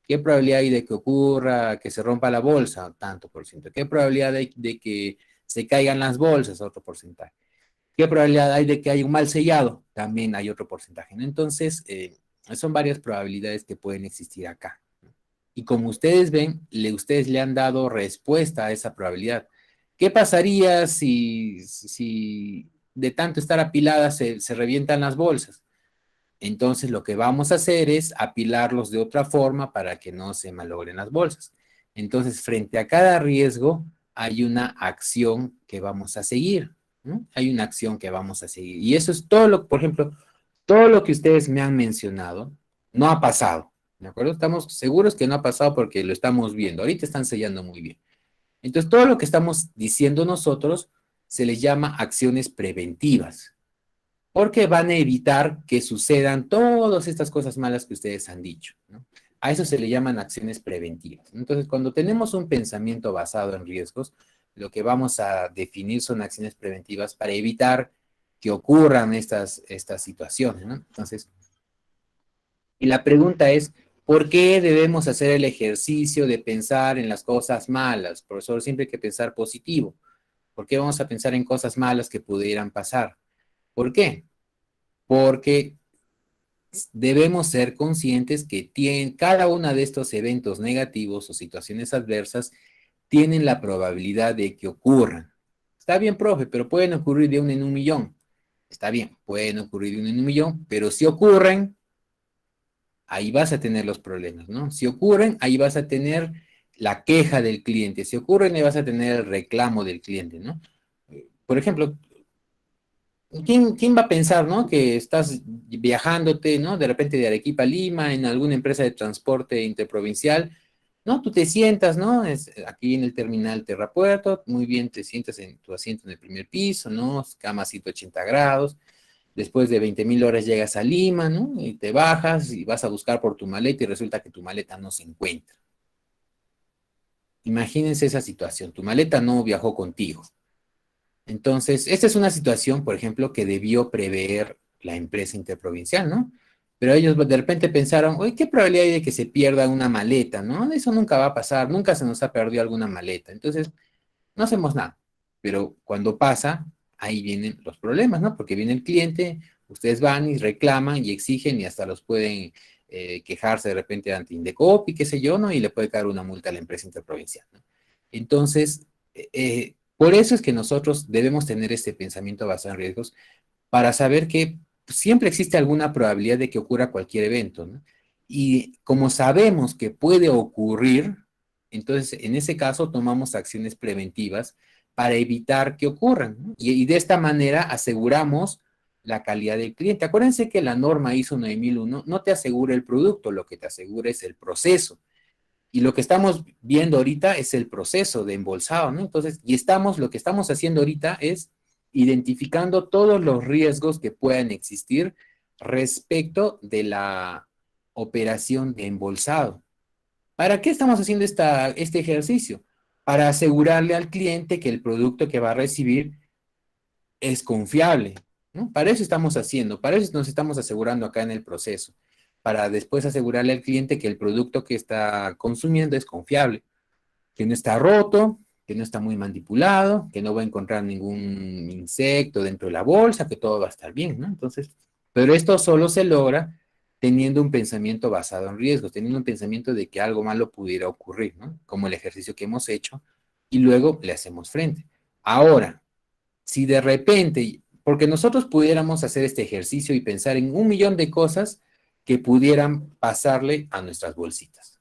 ¿Qué probabilidad hay de que ocurra, que se rompa la bolsa? Tanto por ciento. ¿Qué probabilidad hay de que se caigan las bolsas? Otro porcentaje. ¿Qué probabilidad hay de que haya un mal sellado? También hay otro porcentaje, ¿no? Entonces, son varias probabilidades que pueden existir acá. Y como ustedes ven, ustedes le han dado respuesta a esa probabilidad. ¿Qué pasaría si de tanto estar apiladas se revientan las bolsas? Entonces lo que vamos a hacer es apilarlos de otra forma para que no se malogren las bolsas. Entonces, frente a cada riesgo, hay una acción que vamos a seguir, ¿no? Hay una acción que vamos a seguir. Y eso es todo lo, por ejemplo, todo lo que ustedes me han mencionado no ha pasado, ¿de acuerdo? Estamos seguros que no ha pasado porque lo estamos viendo. Ahorita están sellando muy bien. Entonces, todo lo que estamos diciendo nosotros se les llama acciones preventivas, porque van a evitar que sucedan todas estas cosas malas que ustedes han dicho, ¿no? A eso se le llaman acciones preventivas. Entonces, cuando tenemos un pensamiento basado en riesgos, lo que vamos a definir son acciones preventivas para evitar que ocurran estas situaciones, ¿no? Entonces, y la pregunta es, ¿por qué debemos hacer el ejercicio de pensar en las cosas malas? Profesor, siempre hay que pensar positivo. ¿Por qué vamos a pensar en cosas malas que pudieran pasar? ¿Por qué? Porque debemos ser conscientes que cada uno de estos eventos negativos o situaciones adversas tienen la probabilidad de que ocurran. Está bien, profe, pero pueden ocurrir de 1 en 1.000.000. Está bien, pueden ocurrir de 1 en 1.000.000, pero si ocurren, ahí vas a tener los problemas, ¿no? Si ocurren, ahí vas a tener la queja del cliente. Si ocurren, ahí vas a tener el reclamo del cliente, ¿no? Por ejemplo, ¿quién va a pensar, ¿no? Que estás viajándote, ¿no? De repente de Arequipa a Lima, en alguna empresa de transporte interprovincial, ¿no? Tú te sientas, ¿no? Aquí en el terminal Terrapuerto, muy bien, te sientas en tu asiento en el primer piso, ¿no? Cama 180 grados. Después de 20.000 horas llegas a Lima, ¿no? Y te bajas y vas a buscar por tu maleta y resulta que tu maleta no se encuentra. Imagínense esa situación, tu maleta no viajó contigo. Entonces, esta es una situación, por ejemplo, que debió prever la empresa interprovincial, ¿no? Pero ellos de repente pensaron, oye, ¿qué probabilidad hay de que se pierda una maleta, no? Eso nunca va a pasar, nunca se nos ha perdido alguna maleta. Entonces, no hacemos nada. Pero cuando pasa, ahí vienen los problemas, ¿no? Porque viene el cliente, ustedes van y reclaman y exigen y hasta los pueden quejarse de repente ante Indecopi, qué sé yo, ¿no? Y le puede caer una multa a la empresa interprovincial, ¿no? Entonces, por eso es que nosotros debemos tener este pensamiento basado en riesgos para saber que siempre existe alguna probabilidad de que ocurra cualquier evento, ¿no? Y como sabemos que puede ocurrir, entonces en ese caso tomamos acciones preventivas para evitar que ocurran, ¿no? Y de esta manera aseguramos la calidad del cliente. Acuérdense que la norma ISO 9001 no te asegura el producto, lo que te asegura es el proceso. Y lo que estamos viendo ahorita es el proceso de embolsado, ¿no? Entonces, lo que estamos haciendo ahorita es identificando todos los riesgos que puedan existir respecto de la operación de embolsado. ¿Para qué estamos haciendo este ejercicio? Para asegurarle al cliente que el producto que va a recibir es confiable, ¿no? Para eso estamos haciendo, para eso nos estamos asegurando acá en el proceso, para después asegurarle al cliente que el producto que está consumiendo es confiable, que no está roto, que no está muy manipulado, que no va a encontrar ningún insecto dentro de la bolsa, que todo va a estar bien, ¿no? Entonces, pero esto solo se logra teniendo un pensamiento basado en riesgos, teniendo un pensamiento de que algo malo pudiera ocurrir, ¿no? Como el ejercicio que hemos hecho, y luego le hacemos frente. Ahora, si de repente, porque nosotros pudiéramos hacer este ejercicio y pensar en 1.000.000 de cosas que pudieran pasarle a nuestras bolsitas.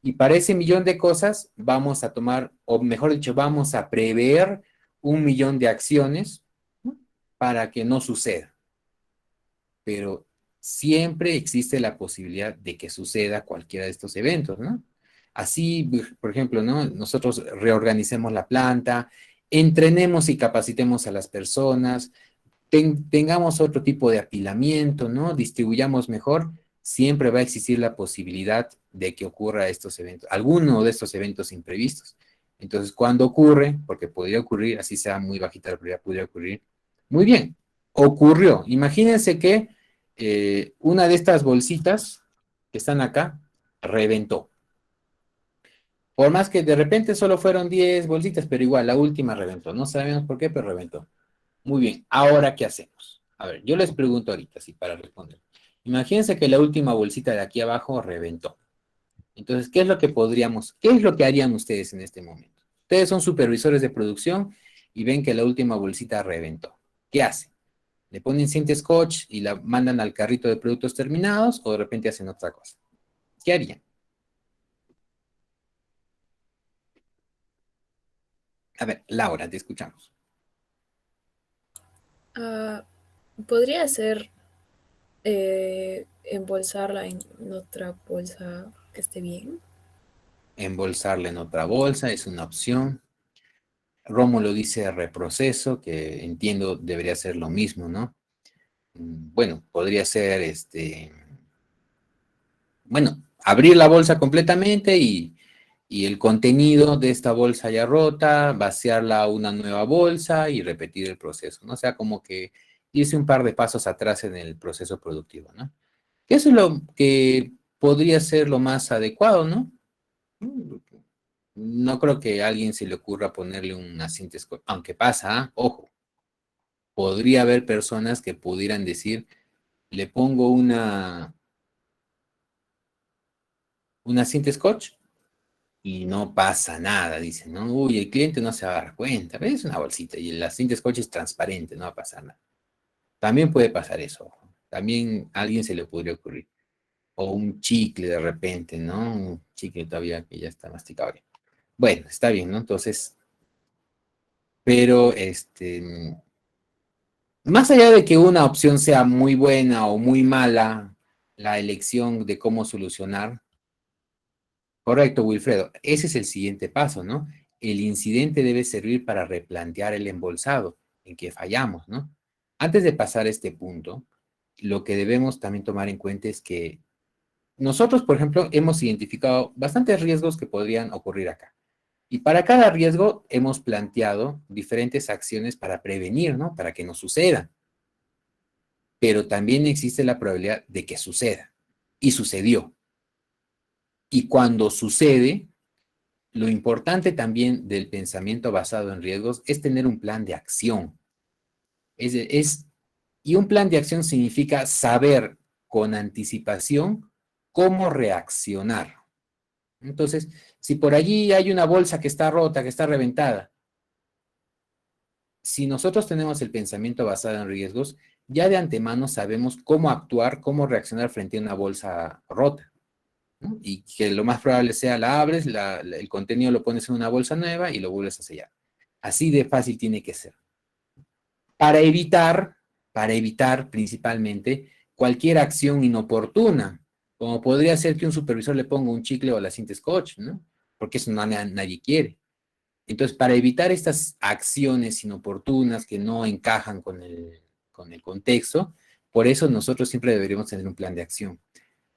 Y para ese 1.000.000 de cosas vamos a tomar, o mejor dicho, vamos a prever 1.000.000 de acciones, ¿no? Para que no suceda. Pero siempre existe la posibilidad de que suceda cualquiera de estos eventos, ¿no? Así, por ejemplo, ¿no? Nosotros reorganicemos la planta, entrenemos y capacitemos a las personas, tengamos otro tipo de apilamiento, ¿no? Distribuyamos mejor, siempre va a existir la posibilidad de que ocurra estos eventos, alguno de estos eventos imprevistos. Entonces, cuando ocurre, porque podría ocurrir, así sea muy bajita la probabilidad, podría ocurrir, muy bien, ocurrió. Imagínense que una de estas bolsitas que están acá reventó. Por más que de repente solo fueron 10 bolsitas, pero igual, la última reventó. No sabemos por qué, pero reventó. Muy bien, ¿ahora qué hacemos? A ver, yo les pregunto ahorita, sí, para responder. Imagínense que la última bolsita de aquí abajo reventó. Entonces, ¿qué es lo que harían ustedes en este momento? Ustedes son supervisores de producción y ven que la última bolsita reventó. ¿Qué hacen? ¿Le ponen cinta scotch y la mandan al carrito de productos terminados o de repente hacen otra cosa? ¿Qué harían? A ver, Laura, te escuchamos. Podría ser embolsarla en otra bolsa que esté bien. Embolsarla en otra bolsa es una opción. Rómulo dice reproceso, que entiendo debería ser lo mismo, ¿no? Bueno, podría ser bueno, abrir la bolsa completamente y el contenido de esta bolsa ya rota, vaciarla a una nueva bolsa y repetir el proceso, ¿no? O sea, como que irse un par de pasos atrás en el proceso productivo, ¿no? Eso es lo que podría ser lo más adecuado, ¿no? No creo que a alguien se le ocurra ponerle una cinta scotch, aunque pasa, ¿eh? Ojo, podría haber personas que pudieran decir, le pongo una cinta scotch y no pasa nada, dicen, ¿no? Uy, el cliente no se va a dar cuenta, es una bolsita y la cinta scotch es transparente, no va a pasar nada. También puede pasar eso, ojo. También a alguien se le podría ocurrir. O un chicle de repente, ¿no? Un chicle todavía que ya está masticado bien. Bueno, está bien, ¿no? Entonces, pero más allá de que una opción sea muy buena o muy mala, la elección de cómo solucionar, correcto, Wilfredo, ese es el siguiente paso, ¿no? El incidente debe servir para replantear el embolsado en que fallamos, ¿no? Antes de pasar a este punto, lo que debemos también tomar en cuenta es que nosotros, por ejemplo, hemos identificado bastantes riesgos que podrían ocurrir acá. Y para cada riesgo hemos planteado diferentes acciones para prevenir, ¿no? Para que no suceda. Pero también existe la probabilidad de que suceda. Y sucedió. Y cuando sucede, lo importante también del pensamiento basado en riesgos es tener un plan de acción. Y un plan de acción significa saber con anticipación cómo reaccionar. Entonces, si por allí hay una bolsa que está rota, que está reventada, si nosotros tenemos el pensamiento basado en riesgos, ya de antemano sabemos cómo actuar, cómo reaccionar frente a una bolsa rota, ¿no? Y que lo más probable sea la abres, el contenido lo pones en una bolsa nueva y lo vuelves a sellar. Así de fácil tiene que ser. Para evitar principalmente cualquier acción inoportuna, como podría ser que un supervisor le ponga un chicle o la cinta scotch, ¿no? Porque eso nadie quiere. Entonces, para evitar estas acciones inoportunas que no encajan con el contexto, por eso nosotros siempre deberíamos tener un plan de acción.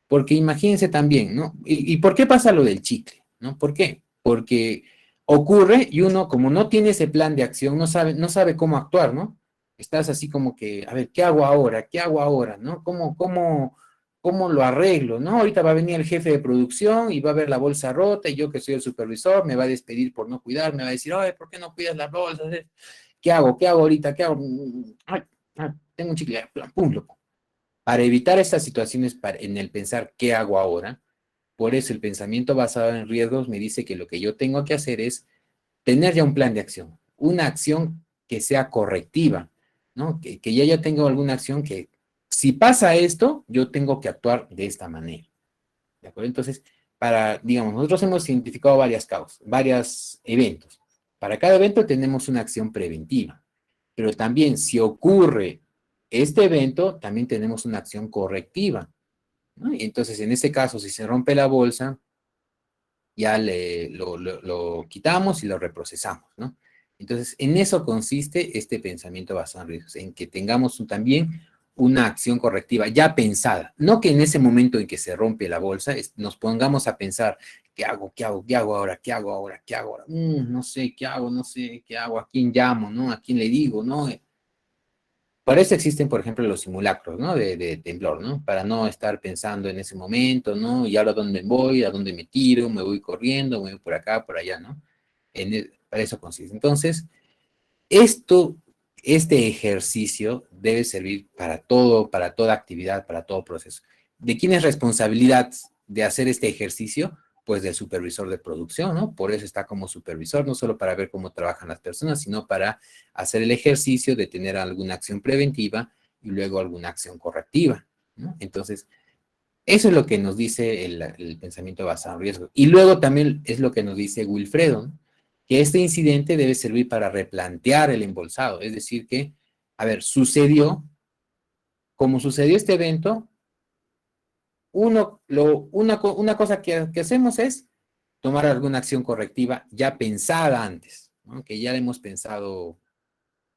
Porque imagínense también, ¿no? ¿Y por qué pasa lo del chicle? ¿No? ¿Por qué? Porque ocurre y uno, como no tiene ese plan de acción, no sabe cómo actuar, ¿no? Estás así como que, a ver, ¿qué hago ahora? ¿Qué hago ahora? ¿No? ¿Cómo lo arreglo? ¿No? Ahorita va a venir el jefe de producción y va a ver la bolsa rota y yo que soy el supervisor me va a despedir por no cuidar, me va a decir, ay, ¿por qué no cuidas las bolsas? ¿Qué hago? ¿Qué hago ahorita? ¿Qué hago? Ay, tengo un chicle, pum, lo pongo. Para evitar estas situaciones en el pensar qué hago ahora, por eso el pensamiento basado en riesgos me dice que lo que yo tengo que hacer es tener ya un plan de acción, una acción que sea correctiva, ¿no? Que ya yo tengo alguna acción que, si pasa esto, yo tengo que actuar de esta manera, ¿de acuerdo? Entonces, digamos, nosotros hemos identificado varias causas, varios eventos. Para cada evento tenemos una acción preventiva, pero también si ocurre este evento, también tenemos una acción correctiva, ¿no? Y entonces, en este caso, si se rompe la bolsa, ya lo quitamos y lo reprocesamos, ¿no? Entonces, en eso consiste este pensamiento basado en riesgos, en que tengamos también una acción correctiva ya pensada. No que en ese momento en que se rompe la bolsa nos pongamos a pensar, ¿qué hago? ¿Qué hago? ¿Qué hago ahora? ¿Qué hago ahora? ¿Qué hago ahora? No sé, ¿qué hago? No sé, ¿qué hago? ¿A quién llamo? ¿No? ¿A quién le digo? ¿No? Para eso existen, por ejemplo, los simulacros, ¿no? De temblor, ¿no? Para no estar pensando en ese momento, ¿no? Y ahora dónde voy, a dónde me tiro, me voy corriendo, me voy por acá, por allá, ¿no? Para eso consiste. Entonces, este ejercicio debe servir para todo, para toda actividad, para todo proceso. ¿De quién es responsabilidad de hacer este ejercicio? Pues del supervisor de producción, ¿no? Por eso está como supervisor, no solo para ver cómo trabajan las personas, sino para hacer el ejercicio de tener alguna acción preventiva y luego alguna acción correctiva, ¿no? Entonces, eso es lo que nos dice el pensamiento basado en riesgo. Y luego también es lo que nos dice Wilfredo, ¿no? Que este incidente debe servir para replantear el embolsado. Es decir que, a ver, como sucedió este evento, una cosa que hacemos es tomar alguna acción correctiva ya pensada antes, ¿no? Que ya la hemos pensado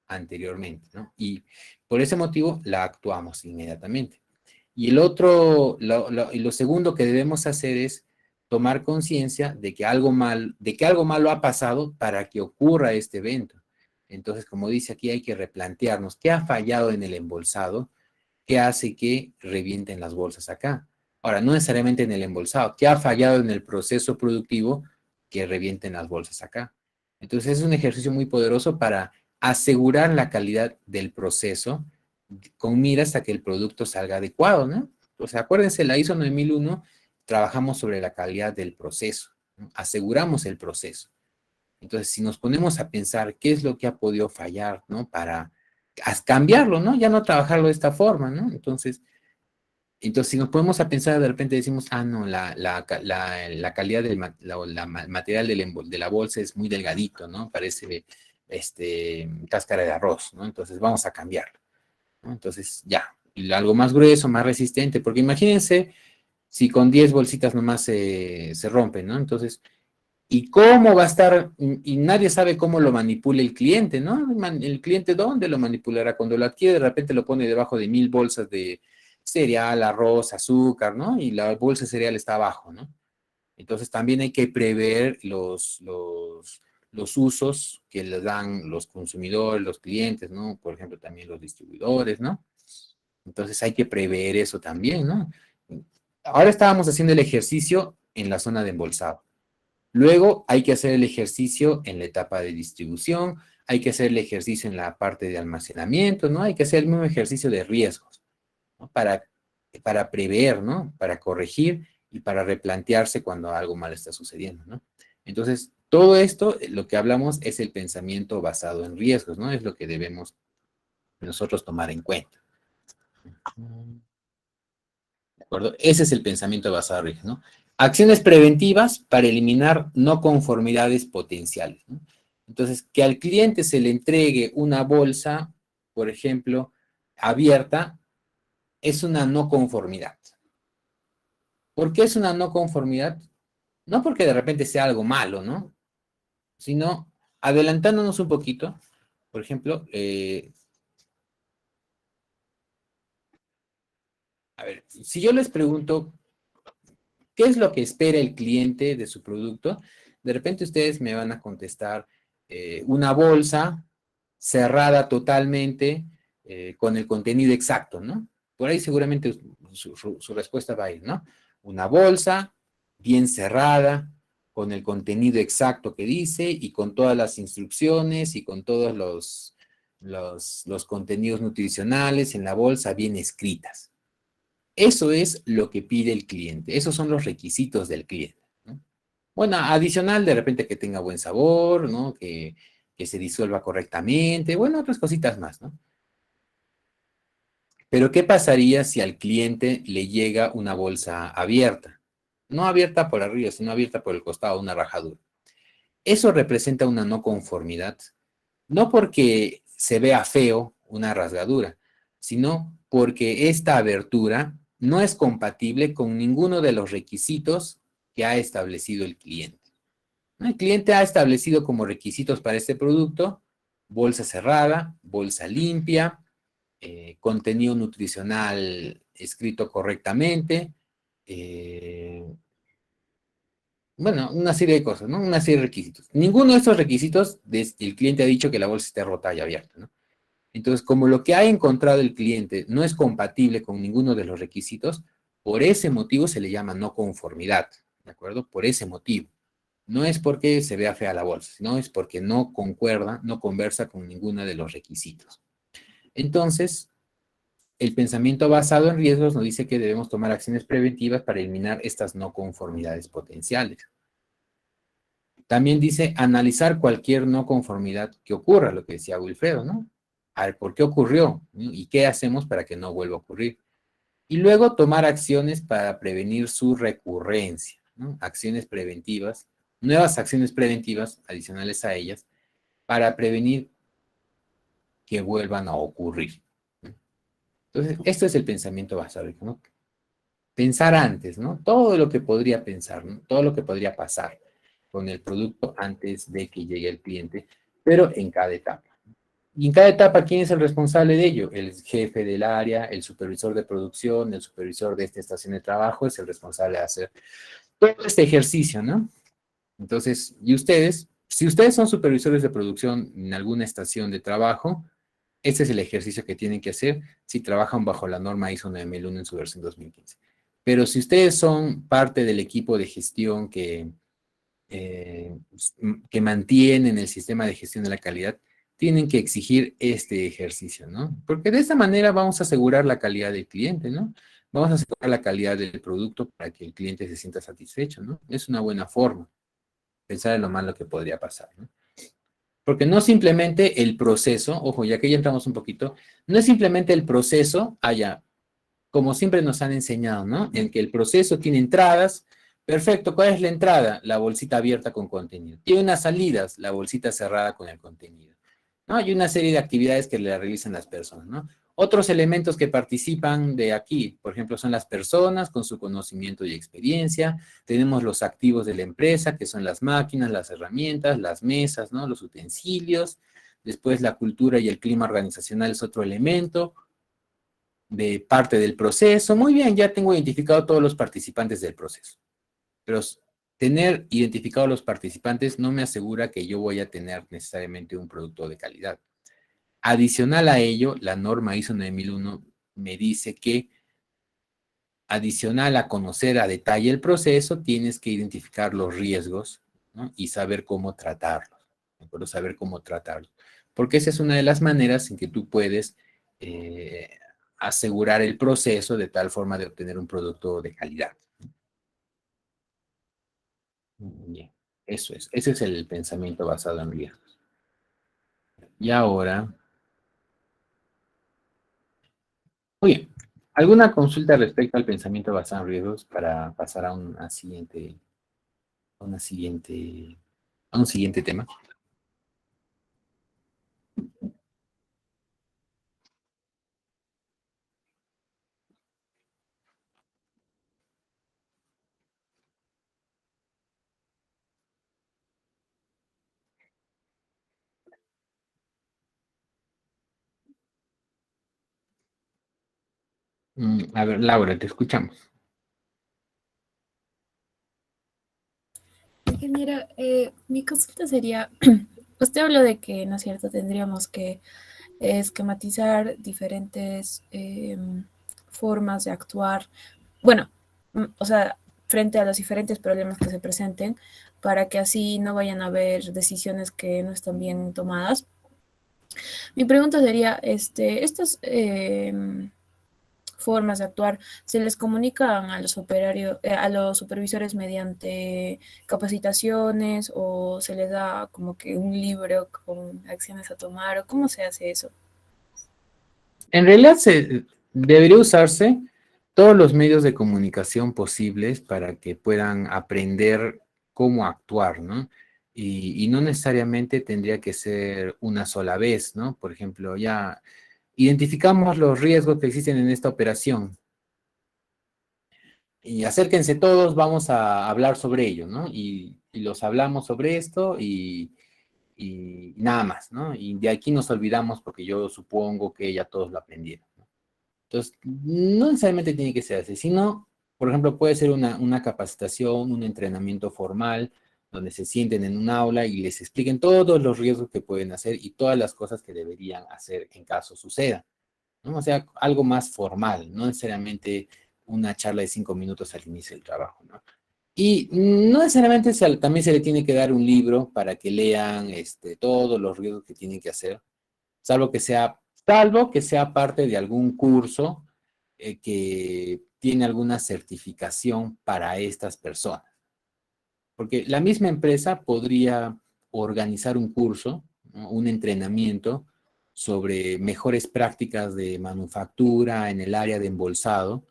anteriormente, ¿no? Y por ese motivo la actuamos inmediatamente. Y lo segundo que debemos hacer es tomar conciencia de que algo malo ha pasado para que ocurra este evento. Entonces, como dice aquí, hay que replantearnos qué ha fallado en el embolsado, qué hace que revienten las bolsas acá. Ahora, no necesariamente en el embolsado, qué ha fallado en el proceso productivo que revienten las bolsas acá. Entonces, es un ejercicio muy poderoso para asegurar la calidad del proceso con miras a que el producto salga adecuado, ¿no? O sea, acuérdense, la ISO 9001 trabajamos sobre la calidad del proceso, ¿no? Aseguramos el proceso. Entonces, si nos ponemos a pensar qué es lo que ha podido fallar, ¿no? Para cambiarlo, ¿no? Ya no trabajarlo de esta forma, ¿no? Entonces, si nos ponemos a pensar, de repente decimos, no, la calidad del material de la bolsa es muy delgadito, ¿no? Parece cáscara de arroz, ¿no? Entonces, vamos a cambiarlo, ¿no? Entonces, ya, y algo más grueso, más resistente, porque imagínense si con 10 bolsitas nomás se rompen, ¿no? Entonces, ¿y cómo va a estar? Y nadie sabe cómo lo manipula el cliente, ¿no? El cliente, ¿dónde lo manipulará? Cuando lo adquiere, de repente lo pone debajo de 1000 bolsas de cereal, arroz, azúcar, ¿no? Y la bolsa de cereal está abajo, ¿no? Entonces, también hay que prever los usos que les dan los consumidores, los clientes, ¿no? Por ejemplo, también los distribuidores, ¿no? Entonces, hay que prever eso también, ¿no? Ahora estábamos haciendo el ejercicio en la zona de embolsado. Luego hay que hacer el ejercicio en la etapa de distribución, hay que hacer el ejercicio en la parte de almacenamiento, ¿no? Hay que hacer el mismo ejercicio de riesgos, ¿no? Para prever, ¿no? Para corregir y para replantearse cuando algo mal está sucediendo, ¿no? Entonces, todo esto, lo que hablamos es el pensamiento basado en riesgos, ¿no? Es lo que debemos nosotros tomar en cuenta. ¿De acuerdo? Ese es el pensamiento basado en riesgos, ¿no? Acciones preventivas para eliminar no conformidades potenciales, ¿no? Entonces, que al cliente se le entregue una bolsa, por ejemplo, abierta, es una no conformidad. ¿Por qué es una no conformidad? No porque de repente sea algo malo, ¿no? Sino adelantándonos un poquito, por ejemplo, a ver, si yo les pregunto, ¿qué es lo que espera el cliente de su producto? De repente ustedes me van a contestar una bolsa cerrada totalmente con el contenido exacto, ¿no? Por ahí seguramente su respuesta va a ir, ¿no? Una bolsa bien cerrada, con el contenido exacto que dice y con todas las instrucciones y con todos los contenidos nutricionales en la bolsa bien escritas. Eso es lo que pide el cliente. Esos son los requisitos del cliente, ¿no? Bueno, adicional, de repente que tenga buen sabor, ¿no? Que se disuelva correctamente, bueno, otras cositas más, ¿no? Pero ¿qué pasaría si al cliente le llega una bolsa abierta? No abierta por arriba, sino abierta por el costado, una rajadura. Eso representa una no conformidad, no porque se vea feo una rasgadura, sino porque esta abertura no es compatible con ninguno de los requisitos que ha establecido el cliente. El cliente ha establecido como requisitos para este producto bolsa cerrada, bolsa limpia, contenido nutricional escrito correctamente, bueno, una serie de cosas, ¿no? Una serie de requisitos. Ninguno de estos requisitos, el cliente ha dicho que la bolsa esté rota y abierta, ¿no? Entonces, como lo que ha encontrado el cliente no es compatible con ninguno de los requisitos, por ese motivo se le llama no conformidad, ¿de acuerdo? Por ese motivo. No es porque se vea fea la bolsa, sino es porque no concuerda, no conversa con ninguno de los requisitos. Entonces, el pensamiento basado en riesgos nos dice que debemos tomar acciones preventivas para eliminar estas no conformidades potenciales. También dice analizar cualquier no conformidad que ocurra, lo que decía Wilfredo, ¿no? A ver, ¿por qué ocurrió? ¿Y qué hacemos para que no vuelva a ocurrir? Y luego tomar acciones para prevenir su recurrencia, ¿no? Acciones preventivas, nuevas acciones preventivas adicionales a ellas, para prevenir que vuelvan a ocurrir, ¿no? Entonces, esto es el pensamiento basado, ¿no? Pensar antes, ¿no? Todo lo que podría pensar, ¿no? Todo lo que podría pasar con el producto antes de que llegue el cliente, pero en cada etapa. Y en cada etapa, ¿quién es el responsable de ello? El jefe del área, el supervisor de producción, el supervisor de esta estación de trabajo es el responsable de hacer todo este ejercicio, ¿no? Entonces, y ustedes, si ustedes son supervisores de producción en alguna estación de trabajo, este es el ejercicio que tienen que hacer si trabajan bajo la norma ISO 9001 en su versión 2015. Pero si ustedes son parte del equipo de gestión que mantienen el sistema de gestión de la calidad, tienen que exigir este ejercicio, ¿no? Porque de esta manera vamos a asegurar la calidad del cliente, ¿no? Vamos a asegurar la calidad del producto para que el cliente se sienta satisfecho, ¿no? Es una buena forma, pensar en lo malo que podría pasar, ¿no? Porque no simplemente el proceso, ojo, ya que ya entramos un poquito, no es simplemente el proceso allá, como siempre nos han enseñado, ¿no? En que el proceso tiene entradas. Perfecto, ¿cuál es la entrada? La bolsita abierta con contenido. Tiene unas salidas, la bolsita cerrada con el contenido, ¿no? Hay una serie de actividades que le realizan las personas, ¿no? Otros elementos que participan de aquí, por ejemplo, son las personas con su conocimiento y experiencia. Tenemos los activos de la empresa, que son las máquinas, las herramientas, las mesas, ¿no? Los utensilios. Después la cultura y el clima organizacional es otro elemento de parte del proceso. Muy bien, ya tengo identificado todos los participantes del proceso. Pero tener identificados los participantes no me asegura que yo voy a tener necesariamente un producto de calidad. Adicional a ello, la norma ISO 9001 me dice que adicional a conocer a detalle el proceso, tienes que identificar los riesgos, ¿no? Y saber cómo tratarlos. ¿De acuerdo? Saber cómo tratarlos. Porque esa es una de las maneras en que tú puedes asegurar el proceso de tal forma de obtener un producto de calidad. Bien, eso es. Ese es el pensamiento basado en riesgos. Y ahora, muy bien. ¿Alguna consulta respecto al pensamiento basado en riesgos para pasar a un siguiente tema? A ver, Laura, te escuchamos. Ingeniero, mi consulta sería, usted habló de que, ¿no es cierto?, tendríamos que esquematizar diferentes formas de actuar, bueno, o sea, frente a los diferentes problemas que se presenten, para que así no vayan a haber decisiones que no están bien tomadas. Mi pregunta sería, estas formas de actuar, ¿se les comunican a los a los supervisores mediante capacitaciones o se les da como que un libro con acciones a tomar o cómo se hace eso? En realidad debería usarse todos los medios de comunicación posibles para que puedan aprender cómo actuar, ¿no? Y no necesariamente tendría que ser una sola vez, ¿no? Por ejemplo, ya identificamos los riesgos que existen en esta operación y acérquense todos, vamos a hablar sobre ello, ¿no? Y los hablamos sobre esto y nada más, ¿no? Y de aquí nos olvidamos porque yo supongo que ya todos lo aprendieron, ¿no? Entonces, no necesariamente tiene que ser así, sino, por ejemplo, puede ser una capacitación, un entrenamiento formal, donde se sienten en un aula y les expliquen todos los riesgos que pueden hacer y todas las cosas que deberían hacer en caso suceda, ¿no? O sea, algo más formal, no necesariamente una charla de 5 minutos al inicio del trabajo, ¿no? Y no necesariamente también se le tiene que dar un libro para que lean todos los riesgos que tienen que hacer, salvo que sea parte de algún curso que tiene alguna certificación para estas personas. Porque la misma empresa podría organizar un curso, ¿no? Un entrenamiento sobre mejores prácticas de manufactura en el área de embolsado,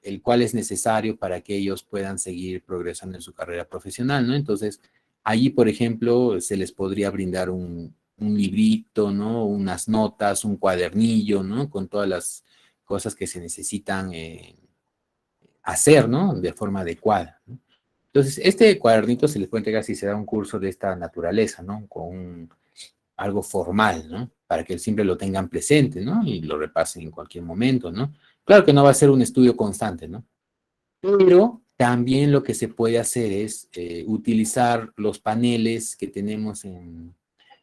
el cual es necesario para que ellos puedan seguir progresando en su carrera profesional, ¿no? Entonces, allí, por ejemplo, se les podría brindar un librito, ¿no? Unas notas, un cuadernillo, ¿no? Con todas las cosas que se necesitan hacer, ¿no? De forma adecuada, ¿no? Entonces, este cuadernito se les puede entregar si se da un curso de esta naturaleza, ¿no? Con algo formal, ¿no? Para que siempre lo tengan presente, ¿no? Y lo repasen en cualquier momento, ¿no? Claro que no va a ser un estudio constante, ¿no? Pero también lo que se puede hacer es utilizar los paneles que tenemos en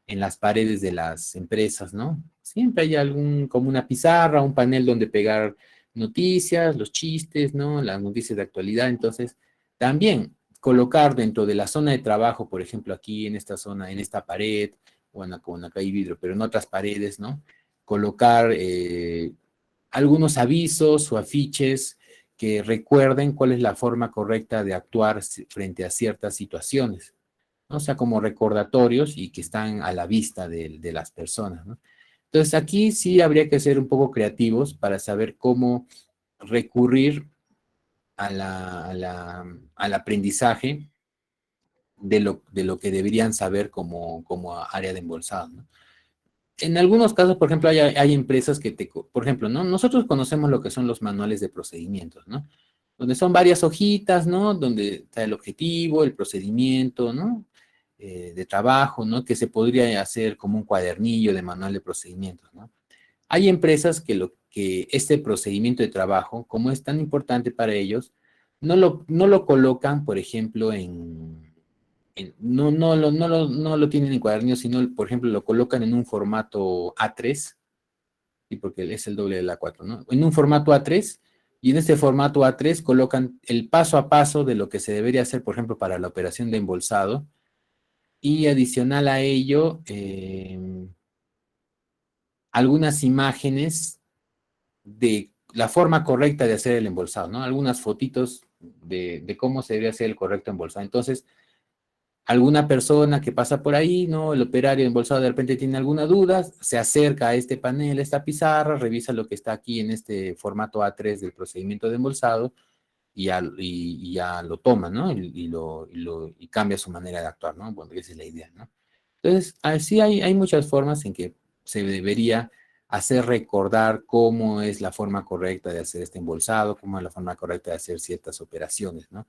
las paredes de las empresas, ¿no? Siempre hay como una pizarra, un panel donde pegar noticias, los chistes, ¿no? Las noticias de actualidad. Entonces, también colocar dentro de la zona de trabajo, por ejemplo, aquí en esta zona, en esta pared, bueno, con acá hay vidrio, pero en otras paredes, ¿no? Colocar algunos avisos o afiches que recuerden cuál es la forma correcta de actuar frente a ciertas situaciones, ¿no? O sea, como recordatorios y que están a la vista de las personas, ¿no? Entonces, aquí sí habría que ser un poco creativos para saber cómo recurrir al aprendizaje de lo que deberían saber como área de embolsado, ¿no? En algunos casos, por ejemplo, hay empresas que por ejemplo, ¿no? Nosotros conocemos lo que son los manuales de procedimientos, ¿no? Donde son varias hojitas, ¿no? Donde está el objetivo, el procedimiento, ¿no? De trabajo, ¿no? Que se podría hacer como un cuadernillo de manual de procedimientos, ¿no? Hay empresas que este procedimiento de trabajo, como es tan importante para ellos, no lo colocan, por ejemplo, no lo tienen en cuadernillos, sino, por ejemplo, lo colocan en un formato A3, y porque es el doble del A4, ¿no? En un formato A3, y en este formato A3 colocan el paso a paso de lo que se debería hacer, por ejemplo, para la operación de embolsado, y adicional a ello, algunas imágenes de la forma correcta de hacer el embolsado, ¿no? Algunas fotitos de cómo se debe hacer el correcto embolsado. Entonces, alguna persona que pasa por ahí, ¿no? El operario embolsado de repente tiene alguna duda, se acerca a este panel, a esta pizarra, revisa lo que está aquí en este formato A3 del procedimiento de embolsado y ya lo toma, ¿no? Y cambia su manera de actuar, ¿no? Bueno, esa es la idea, ¿no? Entonces, así hay muchas formas en que se debería hacer recordar cómo es la forma correcta de hacer este embolsado, cómo es la forma correcta de hacer ciertas operaciones, ¿no?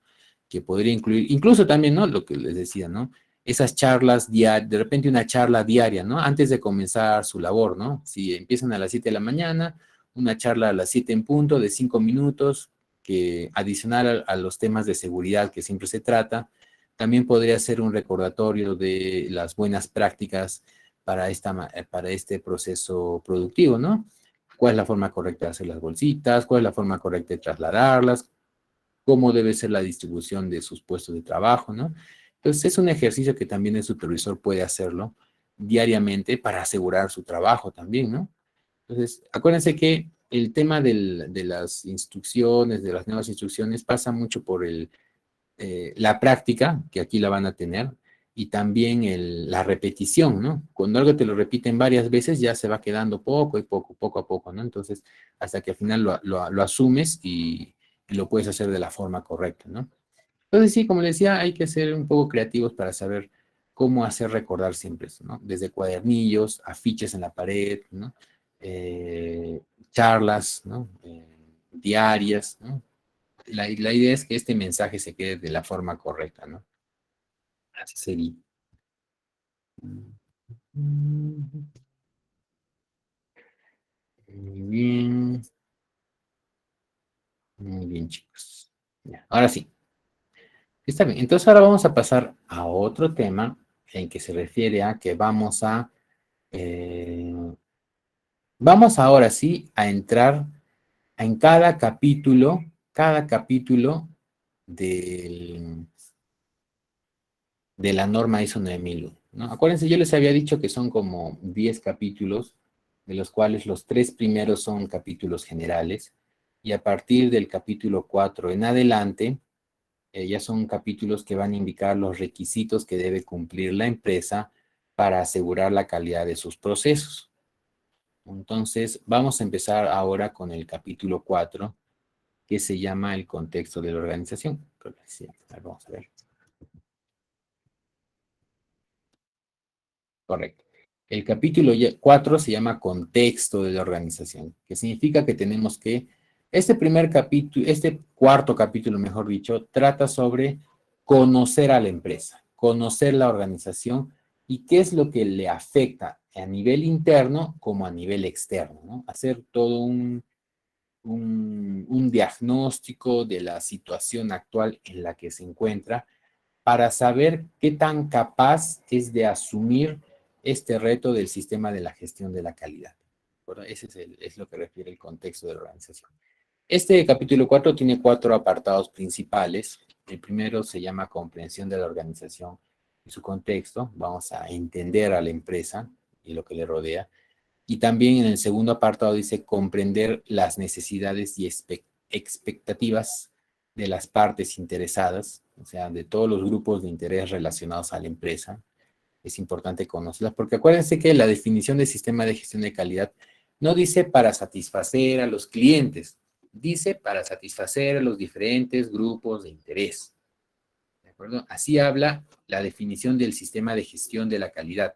Que podría incluir, incluso también, ¿no? Lo que les decía, ¿no? Esas charlas diarias, de repente una charla diaria, ¿no? Antes de comenzar su labor, ¿no? Si empiezan a las 7 de la mañana, una charla a las 7 en punto de 5 minutos, que adicional a los temas de seguridad que siempre se trata, también podría ser un recordatorio de las buenas prácticas para este proceso productivo, ¿no? ¿Cuál es la forma correcta de hacer las bolsitas? ¿Cuál es la forma correcta de trasladarlas? ¿Cómo debe ser la distribución de sus puestos de trabajo, ¿no? Entonces, es un ejercicio que también el supervisor puede hacerlo diariamente para asegurar su trabajo también, ¿no? Entonces, acuérdense que el tema de las instrucciones, de las nuevas instrucciones, pasa mucho por la práctica, que aquí la van a tener, y también la repetición, ¿no? Cuando algo te lo repiten varias veces, ya se va quedando poco a poco, ¿no? Entonces, hasta que al final lo asumes y lo puedes hacer de la forma correcta, ¿no? Entonces, sí, como les decía, hay que ser un poco creativos para saber cómo hacer recordar siempre eso, ¿no? Desde cuadernillos, afiches en la pared, ¿no? Charlas, ¿no? Diarias, ¿no? La idea es que este mensaje se quede de la forma correcta, ¿no? Así sería. Muy bien. Muy bien, chicos. Ya, ahora sí. Está bien. Entonces ahora vamos a pasar a otro tema en que se refiere a que vamos ahora sí a entrar en cada capítulo del de la norma ISO 9001, ¿no? Acuérdense, yo les había dicho que son como 10 capítulos, de los cuales los 3 primeros son capítulos generales, y a partir del capítulo 4 en adelante, ya son capítulos que van a indicar los requisitos que debe cumplir la empresa para asegurar la calidad de sus procesos. Entonces, vamos a empezar ahora con el capítulo 4, que se llama el contexto de la organización. Creo que sí. A ver, vamos a ver. Correcto. El capítulo 4 se llama contexto de la organización, que significa que tenemos que, este cuarto capítulo, mejor dicho, trata sobre conocer a la empresa, conocer la organización y qué es lo que le afecta a nivel interno como a nivel externo, ¿no? Hacer todo un diagnóstico de la situación actual en la que se encuentra para saber qué tan capaz es de asumir este reto del sistema de la gestión de la calidad. ¿Verdad? Ese es lo que refiere el contexto de la organización. Este capítulo 4 tiene 4 apartados principales. El primero se llama comprensión de la organización y su contexto. Vamos a entender a la empresa y lo que le rodea. Y también en el segundo apartado dice comprender las necesidades y expectativas de las partes interesadas, o sea, de todos los grupos de interés relacionados a la empresa. Es importante conocerlas, porque acuérdense que la definición del sistema de gestión de calidad no dice para satisfacer a los clientes, dice para satisfacer a los diferentes grupos de interés. ¿De acuerdo? Así habla la definición del sistema de gestión de la calidad.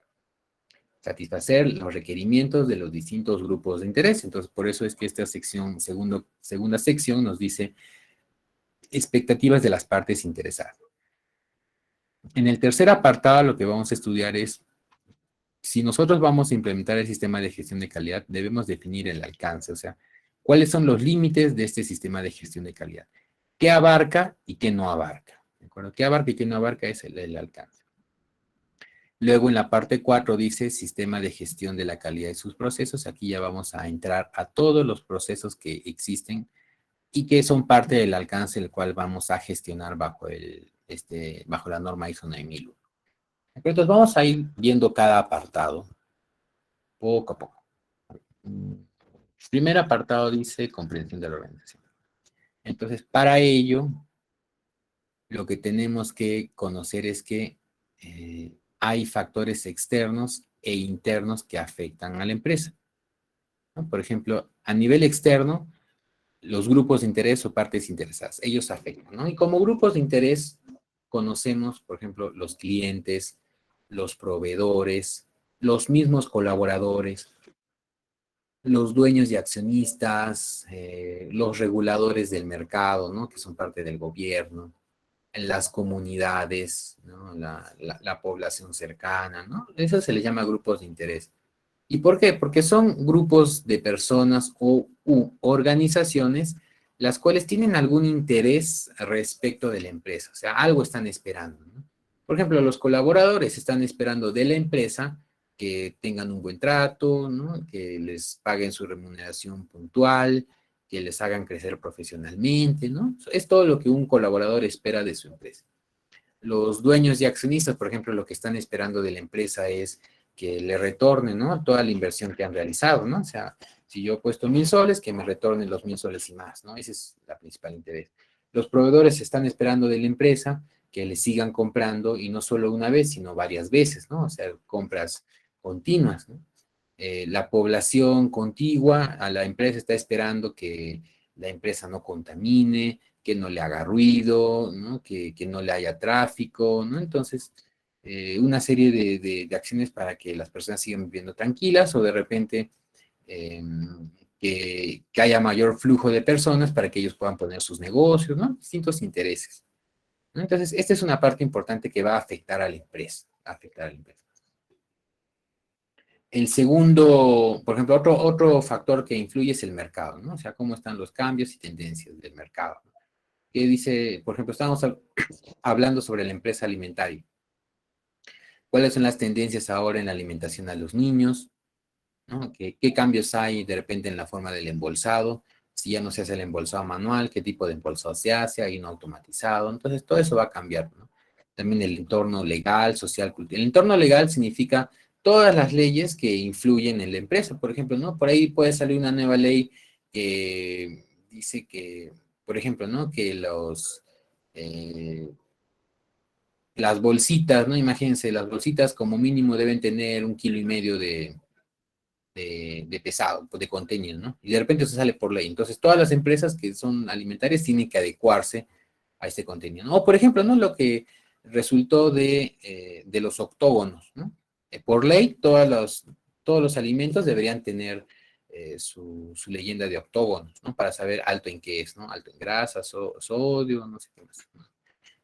Satisfacer los requerimientos de los distintos grupos de interés. Entonces, por eso es que esta sección, segunda sección, nos dice expectativas de las partes interesadas. En el tercer apartado, lo que vamos a estudiar es, si nosotros vamos a implementar el sistema de gestión de calidad, debemos definir el alcance, o sea, cuáles son los límites de este sistema de gestión de calidad. ¿Qué abarca y qué no abarca? ¿De acuerdo? ¿Qué abarca y qué no abarca? Es el alcance. Luego en la parte 4 dice sistema de gestión de la calidad de sus procesos. Aquí ya vamos a entrar a todos los procesos que existen y que son parte del alcance el cual vamos a gestionar bajo la norma ISO 9001. Entonces vamos a ir viendo cada apartado poco a poco. El primer apartado dice comprensión de la organización. Entonces, para ello, lo que tenemos que conocer es que hay factores externos e internos que afectan a la empresa, ¿no? Por ejemplo, a nivel externo, los grupos de interés o partes interesadas, ellos afectan, ¿no? Y como grupos de interés conocemos, por ejemplo, los clientes, los proveedores, los mismos colaboradores, los dueños y accionistas, los reguladores del mercado, ¿no? Que son parte del gobierno, las comunidades, ¿no? La población cercana, ¿no? Eso se le llama grupos de interés. ¿Y por qué? Porque son grupos de personas u organizaciones las cuales tienen algún interés respecto de la empresa, o sea, algo están esperando, ¿no? Por ejemplo, los colaboradores están esperando de la empresa que tengan un buen trato, ¿no? Que les paguen su remuneración puntual, que les hagan crecer profesionalmente, ¿no? Es todo lo que un colaborador espera de su empresa. Los dueños y accionistas, por ejemplo, lo que están esperando de la empresa es que le retornen, ¿no? Toda la inversión que han realizado, ¿no? O sea, si yo he puesto 1.000 soles, que me retornen los 1.000 soles y más, ¿no? Ese es la principal interés. Los proveedores están esperando de la empresa que le sigan comprando y no solo una vez, sino varias veces, ¿no? O sea, compras continuas, ¿no? La población contigua a la empresa está esperando que la empresa no contamine, que no le haga ruido, ¿no? Que no le haya tráfico, ¿no? Entonces, una serie de acciones para que las personas sigan viviendo tranquilas o de repente que haya mayor flujo de personas para que ellos puedan poner sus negocios, ¿no? Distintos intereses, ¿no? Entonces, esta es una parte importante que va a afectar a la empresa, El segundo, por ejemplo, otro factor que influye es el mercado, ¿no? O sea, cómo están los cambios y tendencias del mercado, ¿no? Que dice, por ejemplo, estamos hablando sobre la empresa alimentaria. ¿Cuáles son las tendencias ahora en la alimentación a los niños? ¿No? ¿Qué cambios hay de repente en la forma del embolsado? Si ya no se hace el embolsado manual, ¿qué tipo de embolsado se hace? ¿Hay uno automatizado? Entonces, todo eso va a cambiar, ¿no? También el entorno legal, social, cultural. El entorno legal significa todas las leyes que influyen en la empresa. Por ejemplo, ¿no? Por ahí puede salir una nueva ley que dice que, por ejemplo, ¿no? Que las bolsitas, ¿no? Imagínense, las bolsitas como mínimo deben tener 1,5 kilos de pesado, de contenido, ¿no? Y de repente eso sale por ley. Entonces, todas las empresas que son alimentarias tienen que adecuarse a este contenido, ¿no? O, por ejemplo, ¿no? Lo que resultó de los octógonos, ¿no? Por ley, todos los alimentos deberían tener su leyenda de octógonos, ¿no? Para saber alto en qué es, ¿no? Alto en grasa, sodio, no sé qué más, ¿no?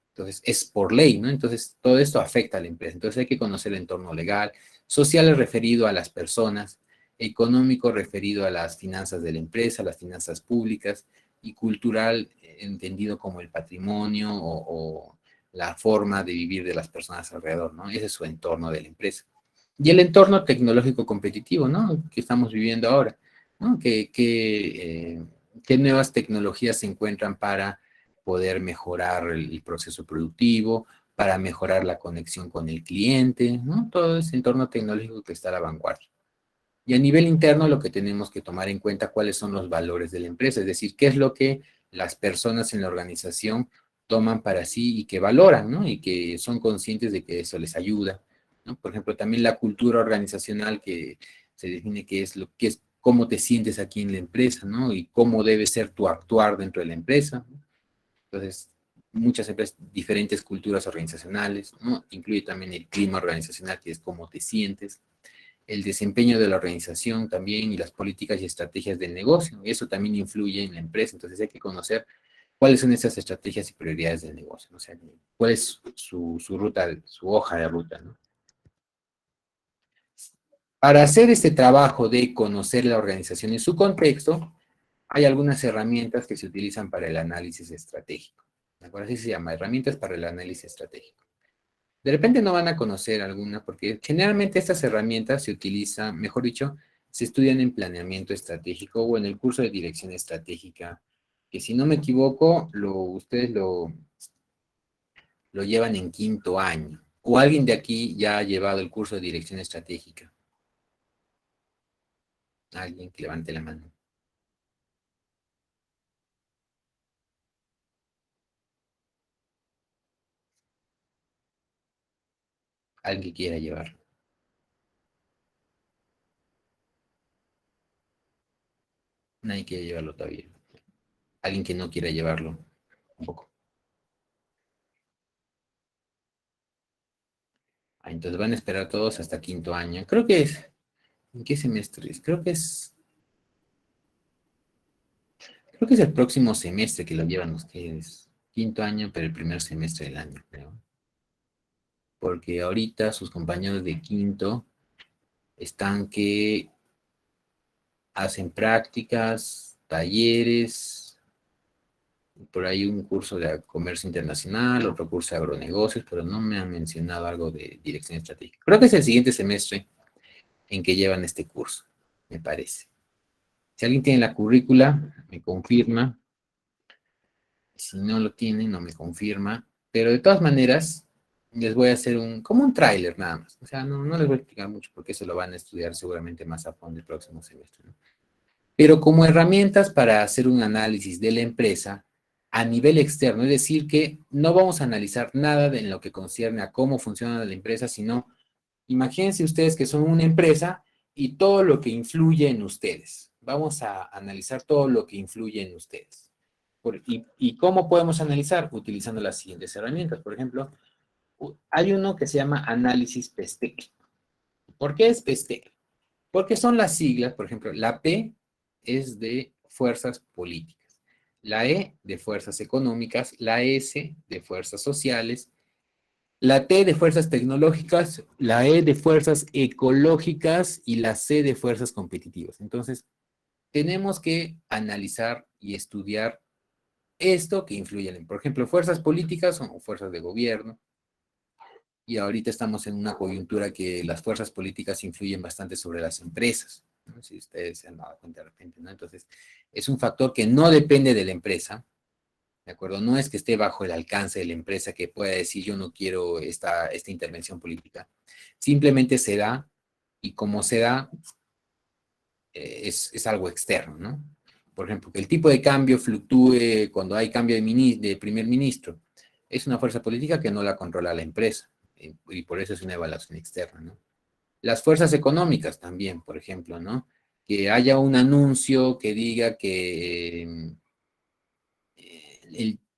Entonces, es por ley, ¿no? Entonces, todo esto afecta a la empresa. Entonces, hay que conocer el entorno legal, social referido a las personas, económico referido a las finanzas de la empresa, las finanzas públicas, y cultural entendido como el patrimonio o la forma de vivir de las personas alrededor, ¿no? Ese es su entorno de la empresa. Y el entorno tecnológico competitivo, ¿no? Que estamos viviendo ahora, ¿no? ¿Qué nuevas tecnologías se encuentran para poder mejorar el proceso productivo, para mejorar la conexión con el cliente, ¿no? Todo ese entorno tecnológico que está a la vanguardia. Y a nivel interno lo que tenemos que tomar en cuenta cuáles son los valores de la empresa, es decir, qué es lo que las personas en la organización toman para sí y que valoran, ¿no? Y que son conscientes de que eso les ayuda, ¿no? Por ejemplo, también la cultura organizacional que se define qué es cómo te sientes aquí en la empresa, ¿no? Y cómo debe ser tu actuar dentro de la empresa, ¿no? Entonces, muchas empresas, diferentes culturas organizacionales, ¿no? Incluye también el clima organizacional, que es cómo te sientes, el desempeño de la organización también y las políticas y estrategias del negocio. Eso también influye en la empresa, entonces hay que conocer cuáles son esas estrategias y prioridades del negocio, ¿no? O sea, cuál es su ruta, su hoja de ruta, ¿no? Para hacer este trabajo de conocer la organización y su contexto, hay algunas herramientas que se utilizan para el análisis estratégico. ¿De acuerdo? Así se llama, herramientas para el análisis estratégico. De repente no van a conocer alguna, porque generalmente estas herramientas se utilizan, mejor dicho, se estudian en planeamiento estratégico o en el curso de dirección estratégica, que si no me equivoco, ustedes lo llevan en 5º año. O alguien de aquí ya ha llevado el curso de dirección estratégica. Alguien que levante la mano. Alguien que quiera llevarlo. Nadie quiere llevarlo todavía. Alguien que no quiera llevarlo. Un poco. Entonces van a esperar todos hasta 5º año. Creo que es... ¿En qué semestre es? Creo que es el próximo semestre que lo llevan ustedes. 5º año, pero el primer semestre del año, creo. Porque ahorita sus compañeros de 5º Están que hacen prácticas, talleres, por ahí un curso de comercio internacional, otro curso de agronegocios, pero no me han mencionado algo de dirección estratégica. Creo que es el siguiente semestre en que llevan este curso, me parece. Si alguien tiene la currícula, me confirma. Si no lo tiene, no me confirma. Pero de todas maneras, les voy a hacer como un tráiler nada más. O sea, no les voy a explicar mucho porque eso lo van a estudiar seguramente más a fondo el próximo semestre, ¿no? Pero como herramientas para hacer un análisis de la empresa a nivel externo, es decir, que no vamos a analizar nada en lo que concierne a cómo funciona la empresa, sino imagínense ustedes que son una empresa y todo lo que influye en ustedes. Vamos a analizar todo lo que influye en ustedes. ¿Y cómo podemos analizar? Utilizando las siguientes herramientas. Por ejemplo, hay uno que se llama análisis PESTEL. ¿Por qué es PESTEL? Porque son las siglas, por ejemplo, la P es de fuerzas políticas, la E de fuerzas económicas, la S de fuerzas sociales, la T de fuerzas tecnológicas, la E de fuerzas ecológicas y la C de fuerzas competitivas. Entonces, tenemos que analizar y estudiar esto que influye en, por ejemplo, fuerzas políticas son fuerzas de gobierno, y ahorita estamos en una coyuntura que las fuerzas políticas influyen bastante sobre las empresas, ¿no? Si ustedes se han dado cuenta de repente, ¿no? Entonces, es un factor que no depende de la empresa, ¿de acuerdo? No es que esté bajo el alcance de la empresa que pueda decir yo no quiero esta intervención política. Simplemente se da, y como se da, es algo externo, ¿no? Por ejemplo, que el tipo de cambio fluctúe cuando hay cambio de primer ministro. Es una fuerza política que no la controla la empresa, y por eso es una evaluación externa, ¿no? Las fuerzas económicas también, por ejemplo, ¿no? Que haya un anuncio que diga que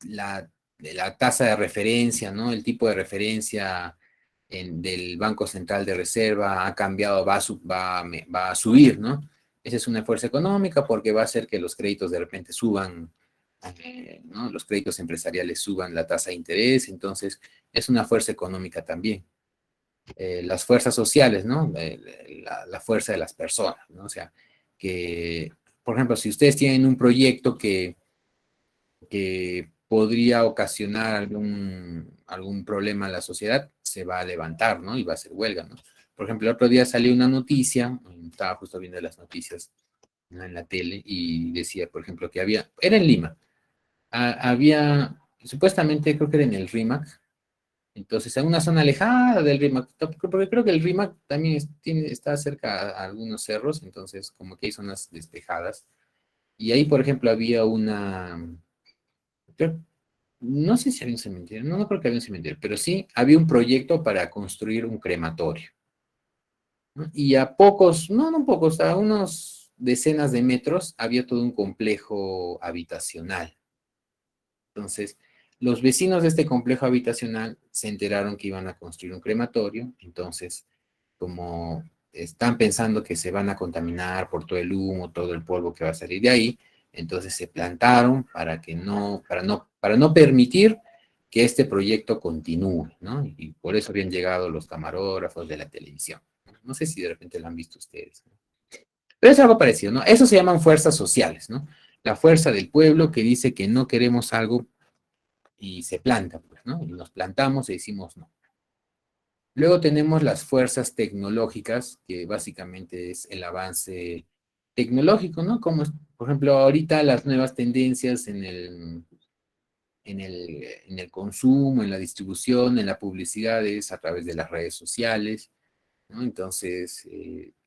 la tasa de referencia, ¿no? El tipo de referencia del Banco Central de Reserva ha cambiado, va a subir, ¿no? Esa es una fuerza económica porque va a hacer que los créditos de repente suban, ¿no? Los créditos empresariales suban la tasa de interés, entonces es una fuerza económica también. Las fuerzas sociales, ¿no? La fuerza de las personas, ¿no? O sea, que, por ejemplo, si ustedes tienen un proyecto que podría ocasionar algún problema a la sociedad, se va a levantar, ¿no? Y va a hacer huelga, ¿no? Por ejemplo, el otro día salió una noticia, estaba justo viendo las noticias, ¿no?, en la tele, y decía, por ejemplo, que era en Lima, supuestamente creo que era en el RIMAC, entonces en una zona alejada del RIMAC, porque creo que el RIMAC también está cerca a algunos cerros, entonces como que hay zonas despejadas, y ahí, por ejemplo, había no sé si había un cementerio, no creo que había un cementerio, pero sí había un proyecto para construir un crematorio, ¿no? Y a pocos, no pocos, a unos decenas de metros había todo un complejo habitacional. Entonces, los vecinos de este complejo habitacional se enteraron que iban a construir un crematorio, entonces, como están pensando que se van a contaminar por todo el humo, todo el polvo que va a salir de ahí, entonces se plantaron para no permitir que este proyecto continúe, ¿no? Y por eso habían llegado los camarógrafos de la televisión. No sé si de repente lo han visto ustedes, ¿no? Pero es algo parecido, ¿no? Eso se llaman fuerzas sociales, ¿no? La fuerza del pueblo que dice que no queremos algo y se planta, pues, ¿no? Y nos plantamos y decimos no. Luego tenemos las fuerzas tecnológicas, que básicamente es el avance tecnológico, ¿no? Como, por ejemplo, ahorita las nuevas tendencias en el consumo, en la distribución, en la publicidad es a través de las redes sociales, ¿no? Entonces,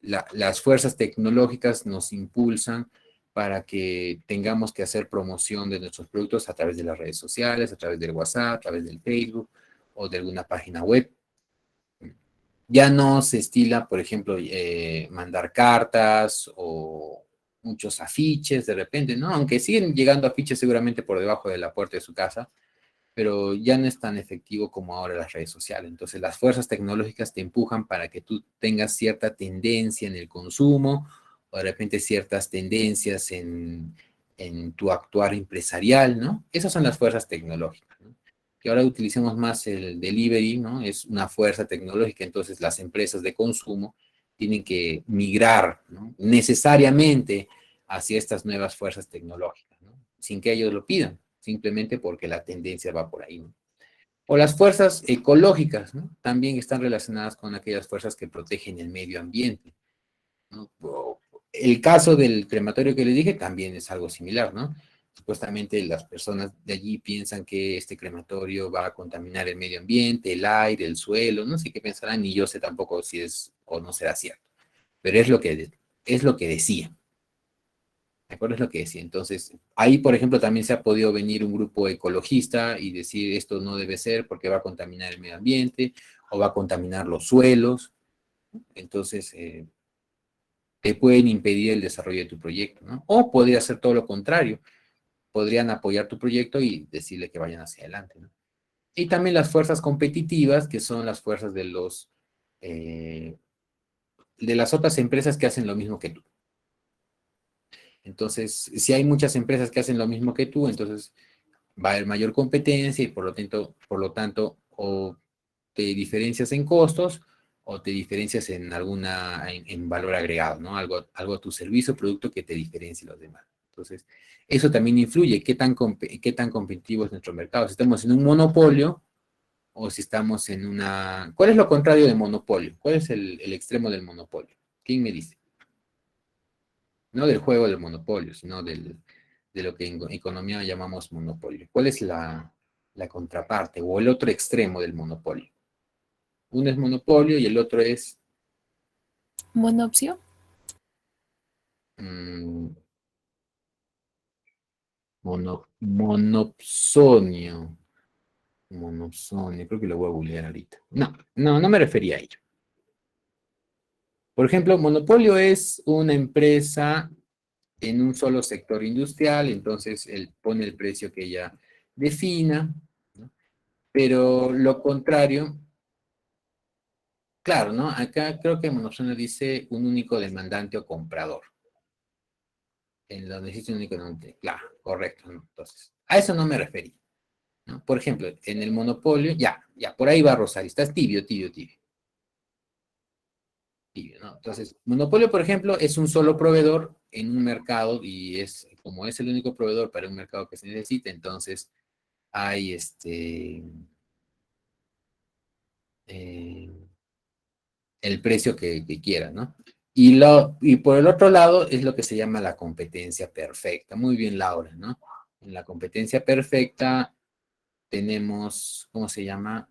las fuerzas tecnológicas nos impulsan para que tengamos que hacer promoción de nuestros productos a través de las redes sociales, a través del WhatsApp, a través del Facebook o de alguna página web. Ya no se estila, por ejemplo, mandar cartas o muchos afiches de repente, ¿no? Aunque siguen llegando afiches seguramente por debajo de la puerta de su casa, pero ya no es tan efectivo como ahora las redes sociales. Entonces, las fuerzas tecnológicas te empujan para que tú tengas cierta tendencia en el consumo o de repente ciertas tendencias en tu actuar empresarial, ¿no? Esas son las fuerzas tecnológicas, ¿no? Que ahora utilicemos más el delivery, ¿no? Es una fuerza tecnológica, entonces las empresas de consumo tienen que migrar, ¿no?, necesariamente hacia estas nuevas fuerzas tecnológicas, ¿no?, sin que ellos lo pidan, simplemente porque la tendencia va por ahí, ¿no? O las fuerzas ecológicas, ¿no?, también están relacionadas con aquellas fuerzas que protegen el medio ambiente, ¿no? El caso del crematorio que les dije también es algo similar, ¿no? Supuestamente las personas de allí piensan que este crematorio va a contaminar el medio ambiente, el aire, el suelo, no sé qué pensarán, ni yo sé tampoco si es o no será cierto, pero es lo que decía. ¿De acuerdo? Es lo que decía. Entonces, ahí, por ejemplo, también se ha podido venir un grupo ecologista y decir esto no debe ser porque va a contaminar el medio ambiente o va a contaminar los suelos. Entonces, te pueden impedir el desarrollo de tu proyecto, ¿no? O podría ser todo lo contrario. Podrían apoyar tu proyecto y decirle que vayan hacia adelante, ¿no? Y también las fuerzas competitivas, que son las fuerzas de las otras empresas que hacen lo mismo que tú. Entonces, si hay muchas empresas que hacen lo mismo que tú, entonces va a haber mayor competencia y por lo tanto, o te diferencias en costos o te diferencias en valor agregado, ¿no? Algo a tu servicio o producto que te diferencie de los demás. Entonces, eso también influye, qué tan competitivo es nuestro mercado. Si estamos en un monopolio o si estamos en una... ¿Cuál es lo contrario de monopolio? ¿Cuál es el extremo del monopolio? ¿Quién me dice? No del juego del monopolio, sino de lo que en economía llamamos monopolio. ¿Cuál es la contraparte o el otro extremo del monopolio? Uno es monopolio y el otro es Monopción. monopsonio. Monopsonio, creo que lo voy a googlear ahorita. No me refería a ello. Por ejemplo, monopolio es una empresa en un solo sector industrial, entonces él pone el precio que ella defina, ¿no? Pero lo contrario, claro, ¿no? Acá creo que monopolio dice un único demandante o comprador. En donde existe un único demandante, claro, correcto, ¿no? Entonces, a eso no me referí, ¿no? Por ejemplo, en el monopolio, ya, por ahí va Rosario, estás tibio, ¿no? Entonces, monopolio, por ejemplo, es un solo proveedor en un mercado y como es el único proveedor para un mercado que se necesita, entonces hay el precio que quiera, ¿no? Y por el otro lado es lo que se llama la competencia perfecta. Muy bien, Laura, ¿no? En la competencia perfecta tenemos, ¿cómo se llama?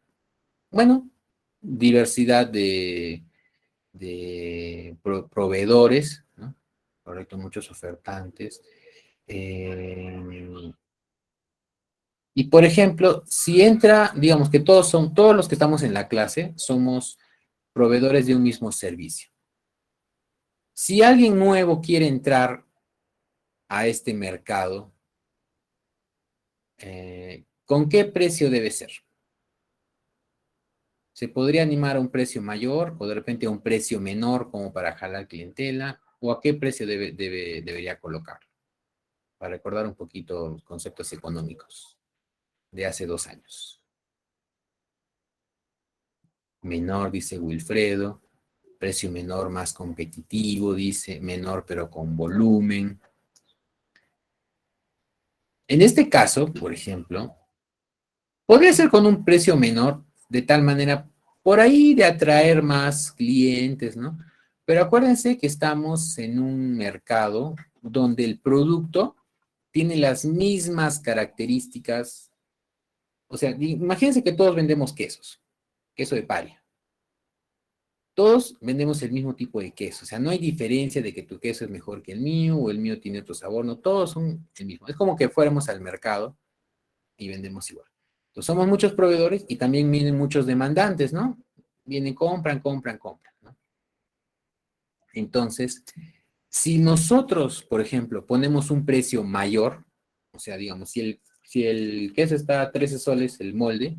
Bueno, diversidad de proveedores, ¿no? Correcto, muchos ofertantes. Y por ejemplo, si entra, digamos que todos los que estamos en la clase, somos proveedores de un mismo servicio. Si alguien nuevo quiere entrar a este mercado, ¿con qué precio debe ser? ¿Se podría animar a un precio mayor o de repente a un precio menor como para jalar clientela? ¿O a qué precio debería colocar? Para recordar un poquito los conceptos económicos de hace 2 años. Menor, dice Wilfredo. Precio menor, más competitivo, dice. Menor, pero con volumen. En este caso, por ejemplo, podría ser con un precio menor, de tal manera, por ahí de atraer más clientes, ¿no? Pero acuérdense que estamos en un mercado donde el producto tiene las mismas características. O sea, imagínense que todos vendemos quesos, queso de paria. Todos vendemos el mismo tipo de queso, o sea, no hay diferencia de que tu queso es mejor que el mío o el mío tiene otro sabor, no, todos son el mismo. Es como que fuéramos al mercado y vendemos igual. Entonces, somos muchos proveedores y también vienen muchos demandantes, ¿no? Vienen, compran, ¿no? Entonces, si nosotros, por ejemplo, ponemos un precio mayor, o sea, digamos, si el queso está a 13 soles el molde,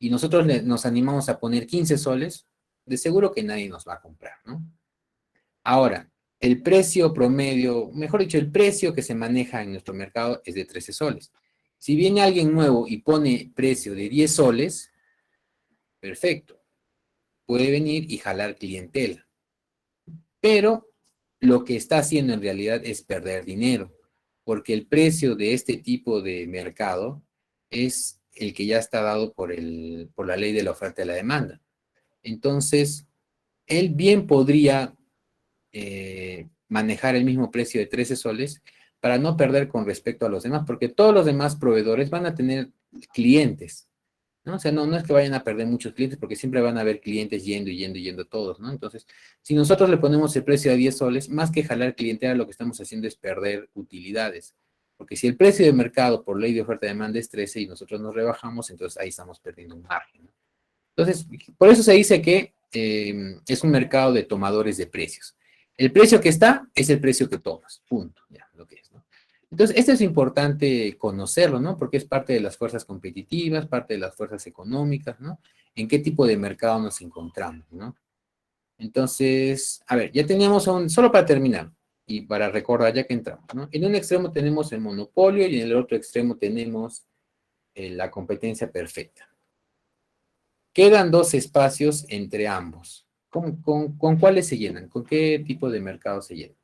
y nosotros nos animamos a poner 15 soles, de seguro que nadie nos va a comprar, ¿no? Ahora, el precio promedio, mejor dicho, el precio que se maneja en nuestro mercado es de 13 soles. Si viene alguien nuevo y pone precio de 10 soles, perfecto. Puede venir y jalar clientela. pero lo que está haciendo en realidad es perder dinero, porque el precio de este tipo de mercado es el que ya está dado por la ley de la oferta y la demanda. Entonces, él bien podría manejar el mismo precio de 13 soles para no perder con respecto a los demás, porque todos los demás proveedores van a tener clientes, ¿no? O sea, no es que vayan a perder muchos clientes, porque siempre van a haber clientes yendo y yendo y yendo todos, ¿no? Entonces, si nosotros le ponemos el precio a 10 soles, más que jalar clientela, lo que estamos haciendo es perder utilidades. Porque si el precio de mercado por ley de oferta y demanda es 13 y nosotros nos rebajamos, entonces ahí estamos perdiendo un margen, ¿no? Entonces, por eso se dice que es un mercado de tomadores de precios. El precio que está es el precio que tomas, punto, ya, lo que es, ¿no? Entonces, esto es importante conocerlo, ¿no? Porque es parte de las fuerzas competitivas, parte de las fuerzas económicas, ¿no? En qué tipo de mercado nos encontramos, ¿no? Entonces, a ver, ya teníamos solo para terminar y para recordar ya que entramos, ¿no? En un extremo tenemos el monopolio y en el otro extremo tenemos la competencia perfecta. Quedan dos espacios entre ambos. ¿Con cuáles se llenan? ¿Con qué tipo de mercado se llenan?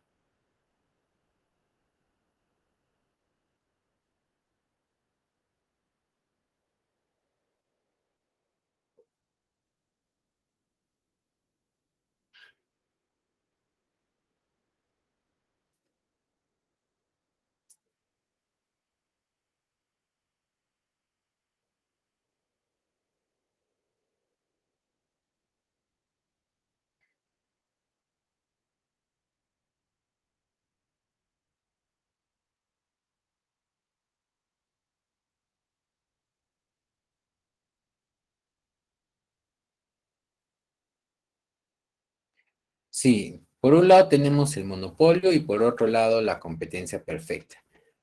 Sí, por un lado tenemos el monopolio y por otro lado la competencia perfecta.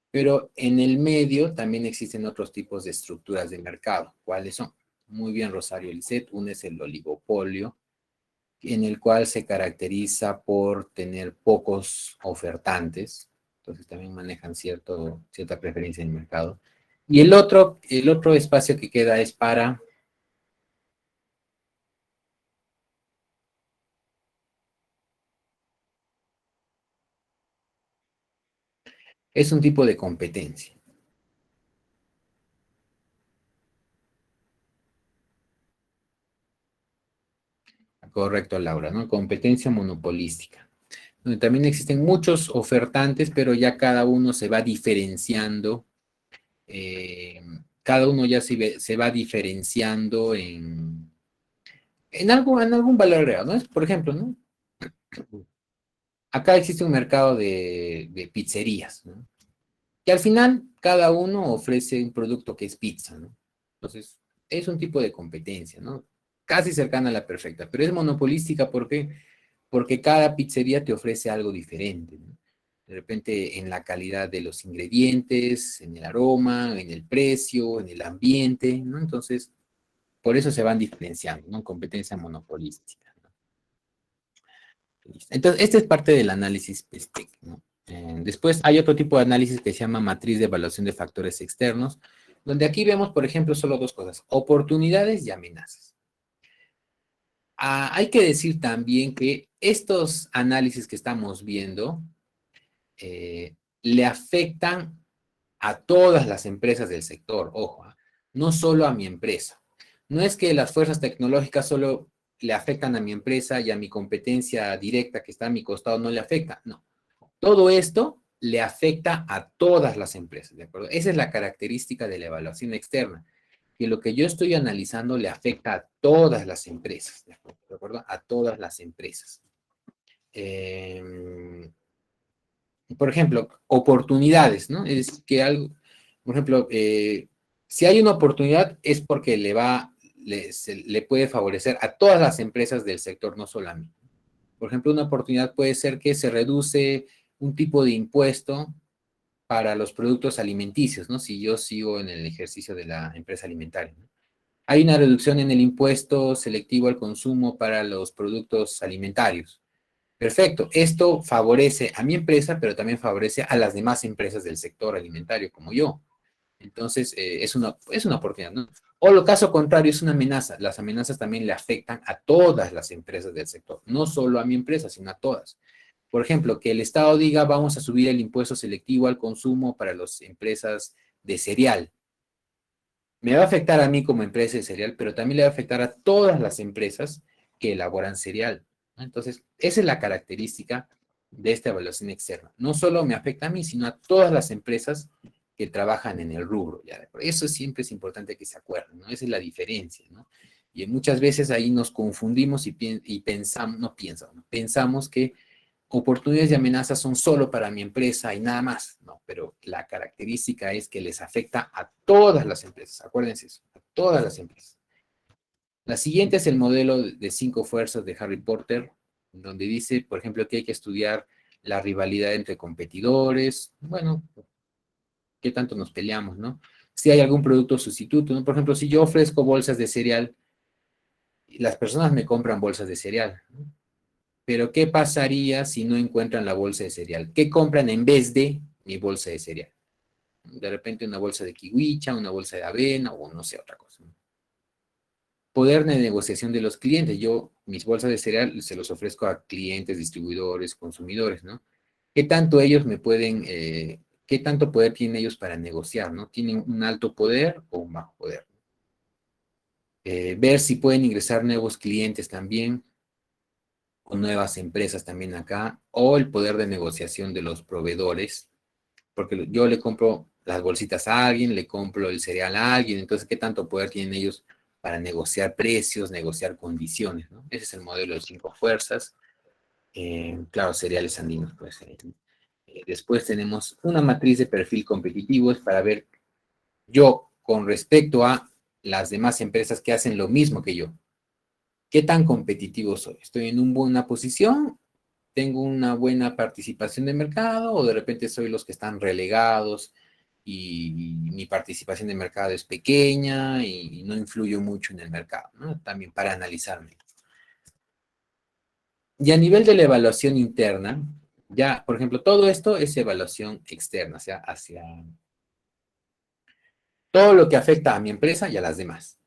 Pero en el medio también existen otros tipos de estructuras de mercado. ¿Cuáles son? Muy bien, Rosario Lisset. Uno es el oligopolio, en el cual se caracteriza por tener pocos ofertantes. Entonces también manejan cierta preferencia en el mercado. Y el otro espacio que queda es es un tipo de competencia. Correcto, Laura, ¿no? Competencia monopolística, donde también existen muchos ofertantes, pero ya cada uno se va diferenciando, cada uno ya se va diferenciando en algún valor real, ¿no? Por ejemplo, ¿no? Acá existe un mercado de pizzerías, ¿no? Que al final cada uno ofrece un producto que es pizza, ¿no? Entonces, es un tipo de competencia, ¿no? Casi cercana a la perfecta, pero es monopolística porque cada pizzería te ofrece algo diferente, ¿no? De repente en la calidad de los ingredientes, en el aroma, en el precio, en el ambiente, ¿no? Entonces, por eso se van diferenciando, ¿no? Competencia monopolística, ¿no? Entonces, esta es parte del análisis PESTEC, ¿no? Después hay otro tipo de análisis que se llama matriz de evaluación de factores externos, donde aquí vemos, por ejemplo, solo dos cosas, oportunidades y amenazas. Hay que decir también que estos análisis que estamos viendo le afectan a todas las empresas del sector, ojo, no solo a mi empresa. No es que las fuerzas tecnológicas solo le afectan a mi empresa y a mi competencia directa que está a mi costado no le afecta, no. Todo esto le afecta a todas las empresas, ¿de acuerdo? Esa es la característica de la evaluación externa, que lo que yo estoy analizando le afecta a todas las empresas, ¿de acuerdo? A todas las empresas. Por ejemplo, oportunidades, ¿no? Es que algo, por ejemplo, si hay una oportunidad es porque le puede favorecer a todas las empresas del sector, no solo a mí. Por ejemplo, una oportunidad puede ser que se reduce un tipo de impuesto para los productos alimenticios, ¿no? Si yo sigo en el ejercicio de la empresa alimentaria, ¿no? Hay una reducción en el impuesto selectivo al consumo para los productos alimentarios. Perfecto, esto favorece a mi empresa, pero también favorece a las demás empresas del sector alimentario como yo. Entonces, es una oportunidad, ¿no? O lo caso contrario, es una amenaza. Las amenazas también le afectan a todas las empresas del sector, no solo a mi empresa, sino a todas. Por ejemplo, que el Estado diga vamos a subir el impuesto selectivo al consumo para las empresas de cereal. Me va a afectar a mí como empresa de cereal, pero también le va a afectar a todas las empresas que elaboran cereal. Entonces, esa es la característica de esta evaluación externa. No solo me afecta a mí, sino a todas las empresas que trabajan en el rubro. ¿Ya? Por eso siempre es importante que se acuerden, ¿no? Esa es la diferencia, ¿no? Y muchas veces ahí nos confundimos y pensamos que oportunidades y amenazas son solo para mi empresa y nada más. No, pero la característica es que les afecta a todas las empresas. Acuérdense eso, a todas las empresas. La siguiente es el modelo de 5 fuerzas de Harry Potter, donde dice, por ejemplo, que hay que estudiar la rivalidad entre competidores. Bueno, qué tanto nos peleamos, ¿no? Si hay algún producto sustituto, ¿no? Por ejemplo, si yo ofrezco bolsas de cereal, las personas me compran bolsas de cereal, ¿no? Pero ¿qué pasaría si no encuentran la bolsa de cereal? ¿Qué compran en vez de mi bolsa de cereal? De repente una bolsa de kiwicha, una bolsa de avena o no sé, otra cosa. Poder de negociación de los clientes. Yo, mis bolsas de cereal se los ofrezco a clientes, distribuidores, consumidores, ¿no? ¿Qué tanto ellos me pueden, qué tanto poder tienen ellos para negociar, ¿no? ¿Tienen un alto poder o un bajo poder? Ver si pueden ingresar nuevos clientes también, o nuevas empresas también acá, o el poder de negociación de los proveedores, porque yo le compro las bolsitas a alguien, le compro el cereal a alguien, entonces, ¿qué tanto poder tienen ellos para negociar precios, negociar condiciones, ¿no? Ese es el modelo de 5 fuerzas. Claro, cereales andinos, pues. Después tenemos una matriz de perfil competitivo, es para ver yo con respecto a las demás empresas que hacen lo mismo que yo. ¿Qué tan competitivo soy? ¿Estoy en una buena posición? ¿Tengo una buena participación de mercado? ¿O de repente soy los que están relegados y mi participación de mercado es pequeña y no influyo mucho en el mercado, ¿no? También para analizarme. Y a nivel de la evaluación interna, ya, por ejemplo, todo esto es evaluación externa, o sea, hacia todo lo que afecta a mi empresa y a las demás.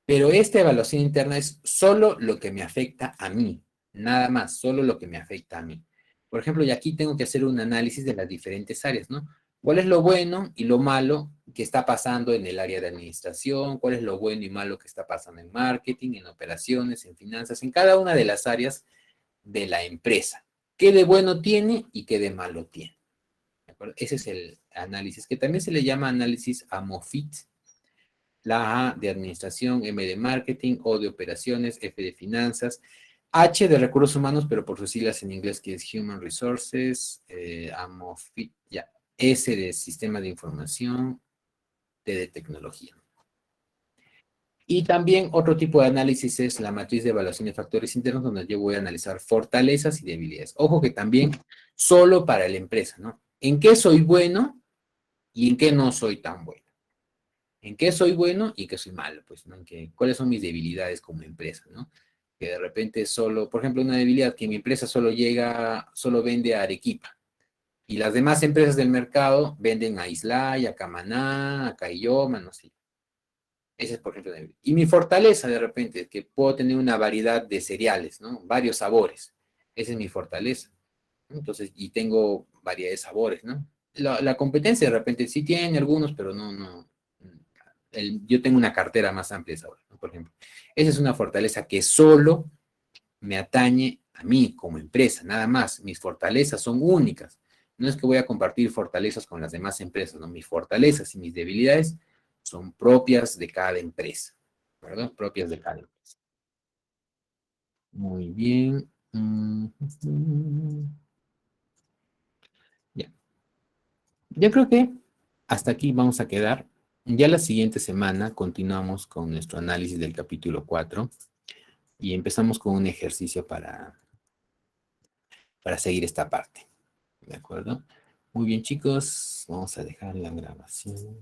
Pero esta evaluación interna es solo lo que me afecta a mí, nada más, solo lo que me afecta a mí. Por ejemplo, y aquí tengo que hacer un análisis de las diferentes áreas, ¿no? ¿Cuál es lo bueno y lo malo que está pasando en el área de administración? ¿Cuál es lo bueno y malo que está pasando en marketing, en operaciones, en finanzas, en cada una de las áreas de la empresa? ¿Qué de bueno tiene y qué de malo tiene? ¿De acuerdo? Ese es el análisis, que también se le llama análisis AMOFIT. La A de administración, M de marketing, O de operaciones, F de finanzas, H de recursos humanos, pero por sus siglas en inglés que es Human Resources, AMOFIT, ya, S de sistema de información, T de tecnología. Y también otro tipo de análisis es la matriz de evaluación de factores internos, donde yo voy a analizar fortalezas y debilidades. Ojo que también solo para la empresa, ¿no? ¿En qué soy bueno y en qué no soy tan bueno? ¿En qué soy bueno y qué soy malo? Pues, ¿no? ¿Cuáles son mis debilidades como empresa, ¿no? Que de repente solo, por ejemplo, una debilidad, que mi empresa solo vende a Arequipa. Y las demás empresas del mercado venden a Islay, a Camaná, a Caylloma, no sé. Ese es, por ejemplo, y mi fortaleza de repente es que puedo tener una variedad de cereales, ¿no? Varios sabores. Esa es mi fortaleza. Entonces, y tengo variedad de sabores, ¿no? La competencia de repente sí tiene algunos, pero no. Yo tengo una cartera más amplia de sabores, ¿no? Por ejemplo. Esa es una fortaleza que solo me atañe a mí como empresa, nada más. Mis fortalezas son únicas. No es que voy a compartir fortalezas con las demás empresas, ¿no? Mis fortalezas y mis debilidades son propias de cada empresa, ¿verdad? Propias de cada empresa. Muy bien. Ya. Yo creo que hasta aquí vamos a quedar. Ya la siguiente semana continuamos con nuestro análisis del capítulo 4 y empezamos con un ejercicio para seguir esta parte. ¿De acuerdo? Muy bien, chicos. Vamos a dejar la grabación.